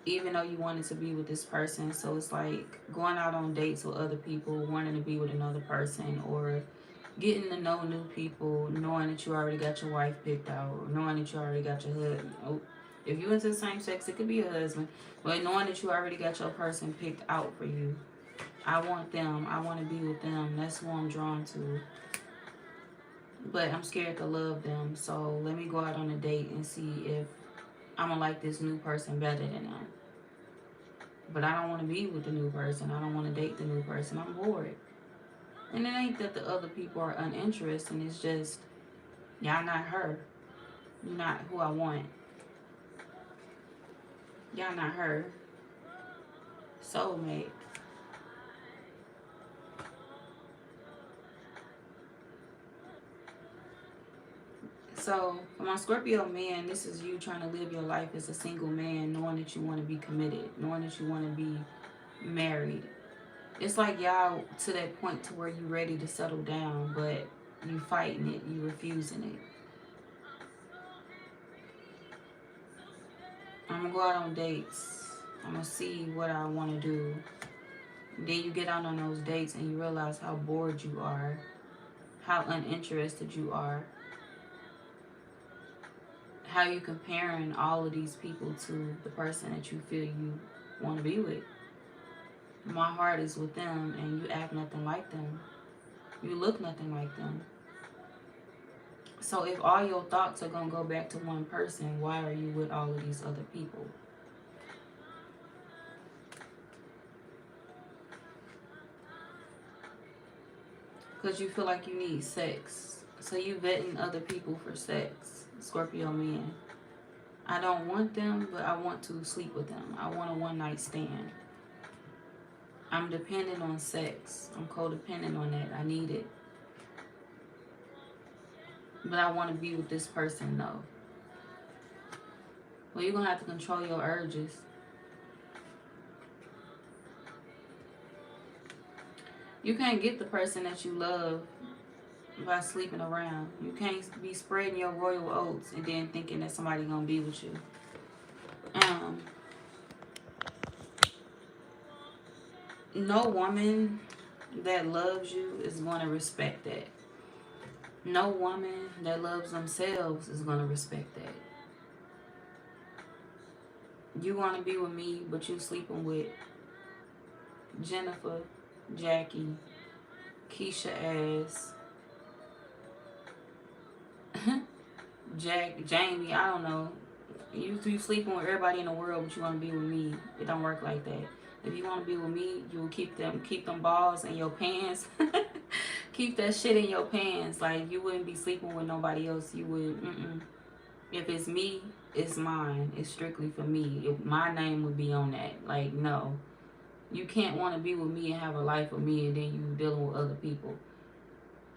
Even though you wanted to be with this person. So it's like going out on dates with other people, wanting to be with another person, or getting to know new people, knowing that you already got your wife picked out, or knowing that you already got your husband. Oh, if you're into the same sex, it could be a husband. But knowing that you already got your person picked out for you. I want them. I want to be with them. That's who I'm drawn to. But I'm scared to love them. So let me go out on a date and see if I'm going to like this new person better than them. But I don't want to be with the new person. I don't want to date the new person. I'm bored. And it ain't that the other people are uninterested. It's just, y'all not her. You're not who I want. Y'all not her. Soulmate. So, for my Scorpio man, this is you trying to live your life as a single man, knowing that you want to be committed, knowing that you want to be married. It's like y'all to that point to where you're ready to settle down, but you fighting it, you refusing it. I'm going to go out on dates. I'm going to see what I want to do. Then you get out on those dates and you realize how bored you are, how uninterested you are, how you comparing all of these people to the person that you feel you want to be with. My heart is with them and you act nothing like them. You look nothing like them. So if all your thoughts are going to go back to one person, why are you with all of these other people? Because you feel like you need sex. So you vetting other people for sex. Scorpio men. I don't want them, but I want to sleep with them. I want a one-night stand. I'm dependent on sex. I'm codependent on that. I need it. But I want to be with this person, though. Well, you're going to have to control your urges. You can't get the person that you love by sleeping around. You can't be spreading your royal oats and then thinking that somebody's going to be with you. No woman that loves you is going to respect that. No woman that loves themselves is going to respect that. You want to be with me, but you sleeping with Jennifer, Jackie, Keisha ass, Jamie, I don't know. You sleeping with everybody in the world, but you want to be with me. It don't work like that. If you want to be with me, you will keep them balls in your pants. Keep that shit in your pants. Like, you wouldn't be sleeping with nobody else. You would, If it's me, it's mine. It's strictly for me. My name would be on that. Like, no. You can't want to be with me and have a life with me and then you dealing with other people.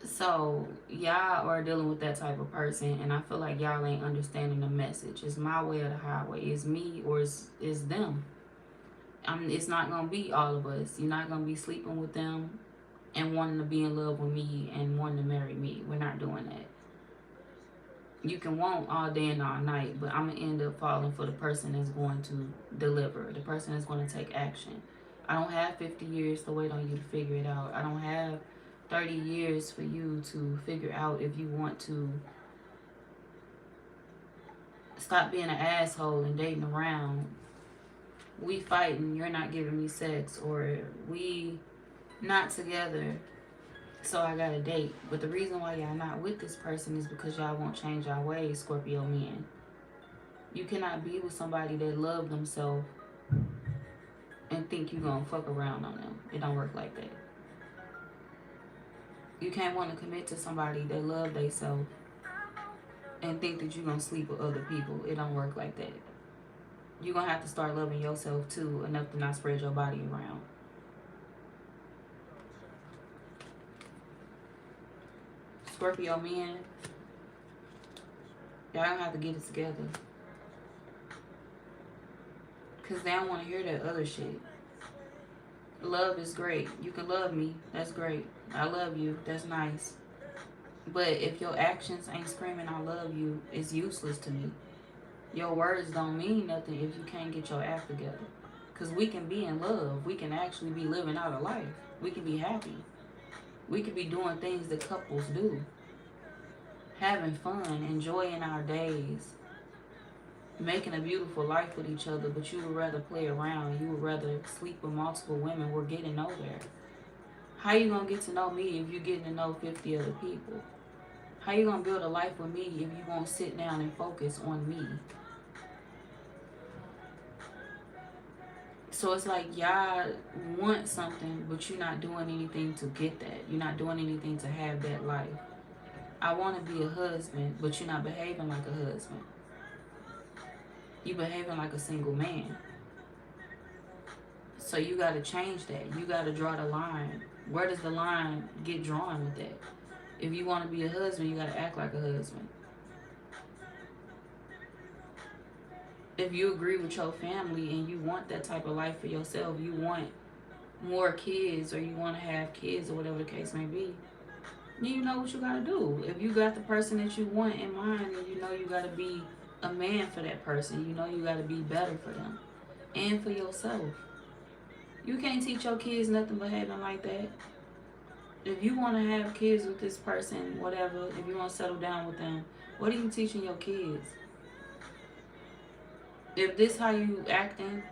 So, y'all are dealing with that type of person, and I feel like y'all ain't understanding the message. It's my way or the highway. It's me or it's them. It's not going to be all of us. You're not going to be sleeping with them and wanting to be in love with me and wanting to marry me. We're not doing that. You can want all day and all night, but I'm going to end up falling for the person that's going to deliver, the person that's going to take action. I don't have 50 years to wait on you to figure it out. I don't have 30 years for you to figure out if you want to stop being an asshole and dating around. We fighting, you're not giving me sex, or we not together So I got a date. But the reason why y'all not with this person is because y'all won't change y'all ways, Scorpio men. You cannot be with somebody that love themselves and think you gonna fuck around on them. It don't work like that. You can't want to commit to somebody that love themselves and think that you're gonna sleep with other people. It don't work like that. You're gonna have to start loving yourself too, enough to not spread your body around. Scorpio men, y'all don't have to get it together. Because they don't want to hear that other shit. Love is great. You can love me. That's great. I love you. That's nice. But if your actions ain't screaming I love you, it's useless to me. Your words don't mean nothing if you can't get your act together. Because we can be in love. We can actually be living out a life. We can be happy. We could be doing things that couples do. Having fun, enjoying our days, making a beautiful life with each other, but you would rather play around. You would rather sleep with multiple women. We're getting nowhere. How you going to get to know me if you're getting to know 50 other people? How you going to build a life with me if you won't sit down and focus on me? So it's like y'all want something, but you're not doing anything to get that. You're not doing anything to have that life. I want to be a husband, but you're not behaving like a husband. You behaving like a single man. So you got to change that. You got to draw the line. Where does the line get drawn with that? If you want to be a husband, you got to act like a husband. If you agree with your family and you want that type of life for yourself, you want more kids or you want to have kids or whatever the case may be, then you know what you got to do. If you got the person that you want in mind, then you know you got to be a man for that person. You know you got to be better for them and for yourself. You can't teach your kids nothing behaving like that. If you want to have kids with this person, whatever, if you want to settle down with them, what are you teaching your kids? If this how you acting,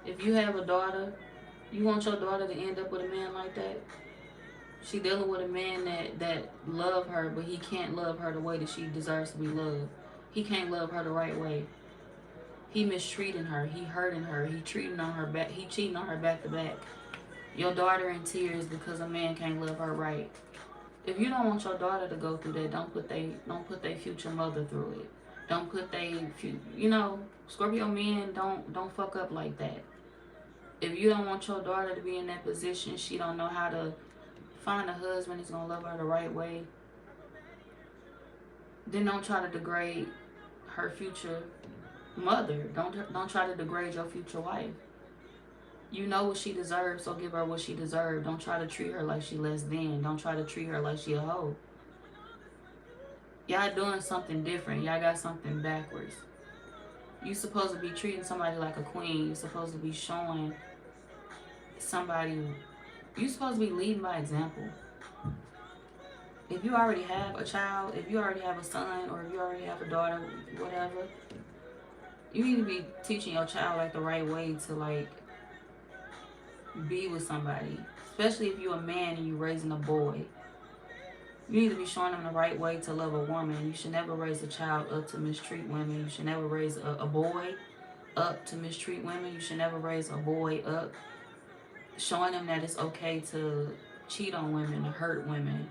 if you have a daughter, you want your daughter to end up with a man like that? She dealing with a man that love her, but he can't love her the way that she deserves to be loved. He can't love her the right way. He mistreating her. He hurting her. He cheating on her back. He cheating on her back to back. Your daughter in tears because a man can't love her right. If you don't want your daughter to go through that, don't put their future mother through it. Don't put Scorpio men don't fuck up like that. If you don't want your daughter to be in that position, she don't know how to find a husband that's gonna love her the right way, then don't try to degrade her future mother. Don't try to degrade your future wife. You know what she deserves, so give her what she deserves. Don't try to treat her like she less than. Don't try to treat her like she a hoe. Y'all doing something different. Y'all got something backwards. You supposed to be treating somebody like a queen. You supposed to be showing somebody. You supposed to be leading by example. If you already have a child, if you already have a son, or if you already have a daughter, whatever, you need to be teaching your child like the right way to like be with somebody. Especially if you're a man and you're raising a boy. You need to be showing them the right way to love a woman. You should never raise a child up to mistreat women. You should never raise a boy up to mistreat women. You should never raise a boy up showing them that it's okay to cheat on women, to hurt women,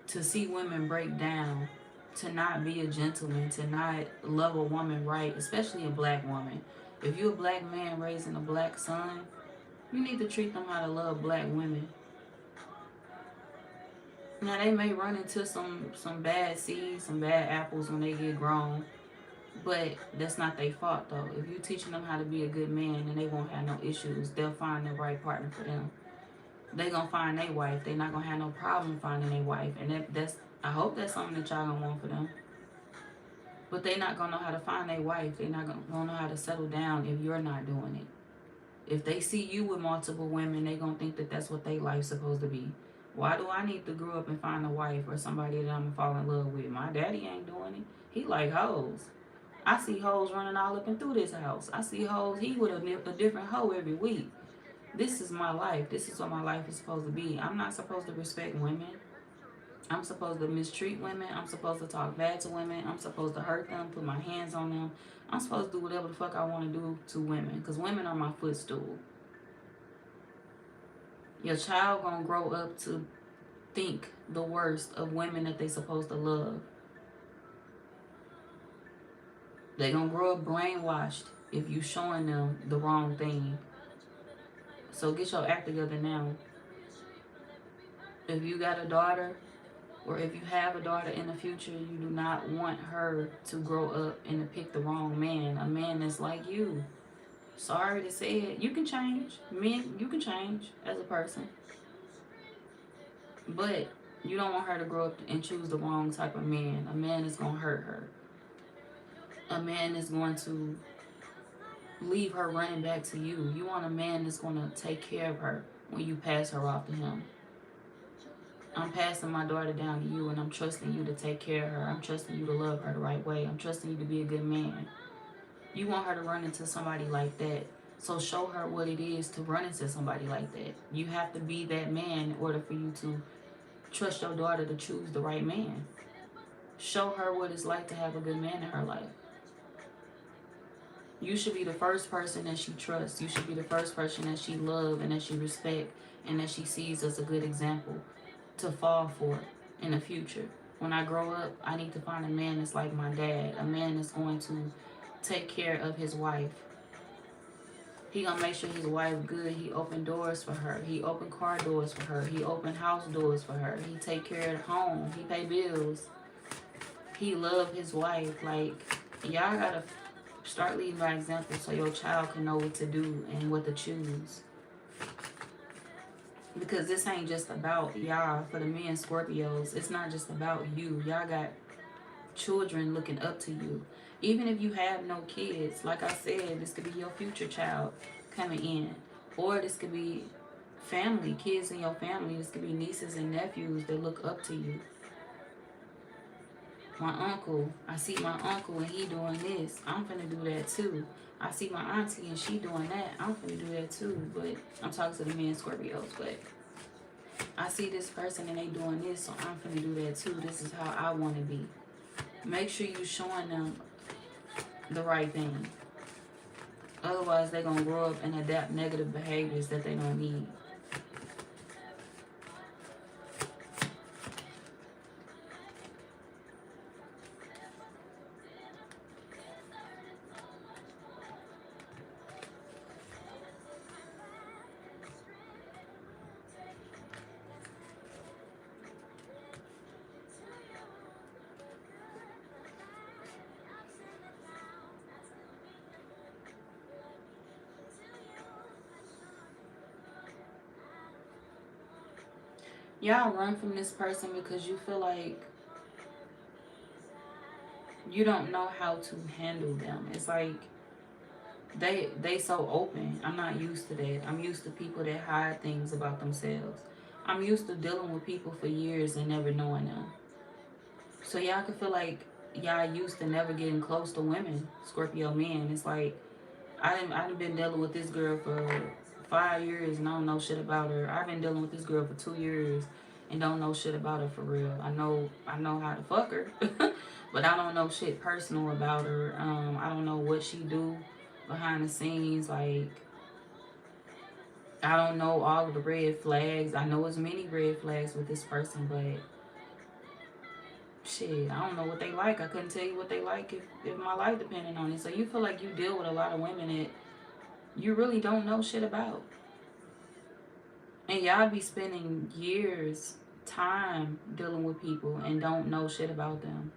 to see women break down, to not be a gentleman, to not love a woman right, especially a black woman. If you're a black man raising a black son, you need to treat them how to love black women. Now, they may run into some bad seeds, some bad apples when they get grown, but that's not their fault, though. If you're teaching them how to be a good man, then they won't have no issues. They'll find the right partner for them. They're going to find their wife. They're not going to have no problem finding their wife. And I hope that's something that y'all going to want for them. But they're not going to know how to find their wife. They're not going to know how to settle down if you're not doing it. If they see you with multiple women, they're going to think that that's what their life's supposed to be. Why do I need to grow up and find a wife or somebody that I'm going to fall in love with? My daddy ain't doing it. He like hoes. I see hoes running all up and through this house. I see hoes. He with a different hoe every week. This is my life. This is what my life is supposed to be. I'm not supposed to respect women. I'm supposed to mistreat women. I'm supposed to talk bad to women. I'm supposed to hurt them, put my hands on them. I'm supposed to do whatever the fuck I want to do to women, because women are my footstool. Your child gonna grow up to think the worst of women that they supposed to love. They gonna grow up brainwashed if you showing them the wrong thing. So get your act together now. If you got a daughter, or if you have a daughter in the future, you do not want her to grow up and to pick the wrong man. A man that's like you. Sorry to say it. You can change. Men, you can change as a person. But you don't want her to grow up and choose the wrong type of man. A man is going to hurt her. A man is going to leave her running back to you. You want a man that's going to take care of her when you pass her off to him. I'm passing my daughter down to you, and I'm trusting you to take care of her. I'm trusting you to love her the right way. I'm trusting you to be a good man. You want her to run into somebody like that. So show her what it is to run into somebody like that. You have to be that man in order for you to trust your daughter to choose the right man. Show her what it's like to have a good man in her life. You should be the first person that she trusts. You should be the first person that she loves and that she respects and that she sees as a good example to fall for in the future. When I grow up, I need to find a man that's like my dad. A man that's going to take care of his wife. He gonna make sure his wife good. He open doors for her. He open car doors for her. He open house doors for her. He take care of the home. He pay bills. He love his wife. Like, y'all gotta start leading by example so your child can know what to do and what to choose. Because this ain't just about y'all. For the men Scorpios, it's not just about you. Y'all got children looking up to you. Even if you have no kids, like I said, this could be your future child coming in. Or this could be family, kids in your family. This could be nieces and nephews that look up to you. My uncle, I see my uncle and he doing this. I'm finna do that too. I see my auntie and she doing that. I'm finna do that too. But I'm talking to the men Scorpios. But I see this person and they doing this, so I'm finna do that too. This is how I want to be. Make sure you showing them the right thing. Otherwise, they're going to grow up and adapt negative behaviors that they don't need. Y'all run from this person because you feel like you don't know how to handle them. It's like they so open. I'm not used to that. I'm used to people that hide things about themselves. I'm used to dealing with people for years and never knowing them. So y'all can feel like y'all used to never getting close to women, Scorpio men. It's like I've been dealing with this girl for 5 years and I don't know shit about her. I've been dealing with this girl for 2 years and don't know shit about her for real. I know how to fuck her, but I don't know shit personal about her. I don't know what she do behind the scenes. Like, I don't know all of the red flags. I know there's many red flags with this person, but shit, I don't know what they like. I couldn't tell you what they like if my life depended on it. So you feel like you deal with a lot of women that you really don't know shit about. And y'all be spending years, time dealing with people and don't know shit about them.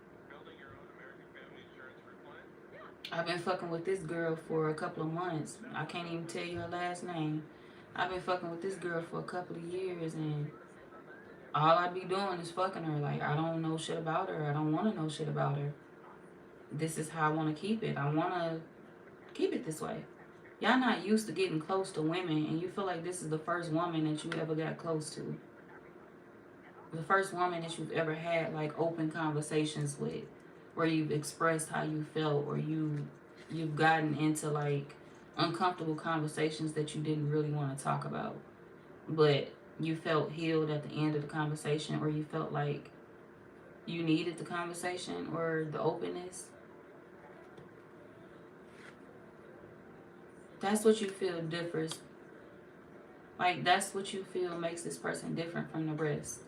I've been fucking with this girl for a couple of months. I can't even tell you her last name. I've been fucking with this girl for a couple of years and all I be doing is fucking her. Like, I don't know shit about her. I don't want to know shit about her. This is how I want to keep it. I want to keep it this way. Y'all not used to getting close to women and you feel like this is the first woman that you ever got close to. The first woman that you've ever had like open conversations with, where you've expressed how you felt, or you've gotten into like uncomfortable conversations that you didn't really want to talk about, but you felt healed at the end of the conversation, or you felt like you needed the conversation or the openness. That's what you feel differs. Like, that's what you feel makes this person different from the rest.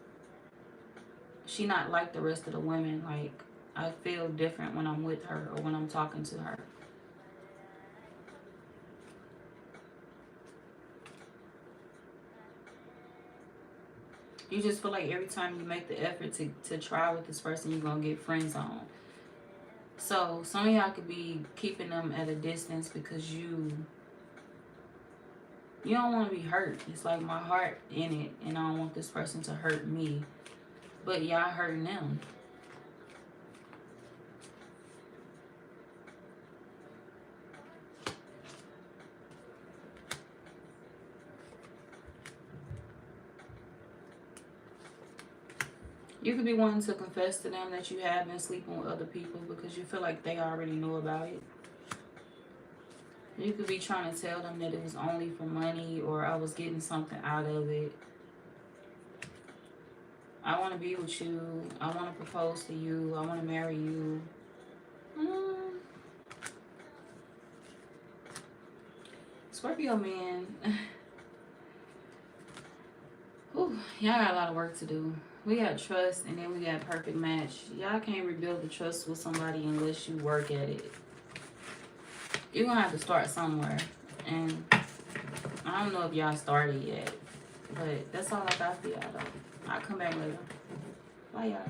She not like the rest of the women. Like, I feel different when I'm with her or when I'm talking to her. You just feel like every time you make the effort to try with this person, you're going to get friend zoned. So some of y'all could be keeping them at a distance because you don't want to be hurt. It's like my heart in it, and I don't want this person to hurt me. But y'all hurting them. You could be wanting to confess to them that you have been sleeping with other people because you feel like they already know about it. You could be trying to tell them that it was only for money, or I was getting something out of it. I want to be with you. I want to propose to you. I want to marry you. Scorpio man. Ooh, y'all got a lot of work to do. We got trust, and then we got perfect match. Y'all can't rebuild the trust with somebody unless you work at it. You're going to have to start somewhere. And I don't know if y'all started yet. But that's all I got for y'all, though. I'll come back later. Bye, y'all.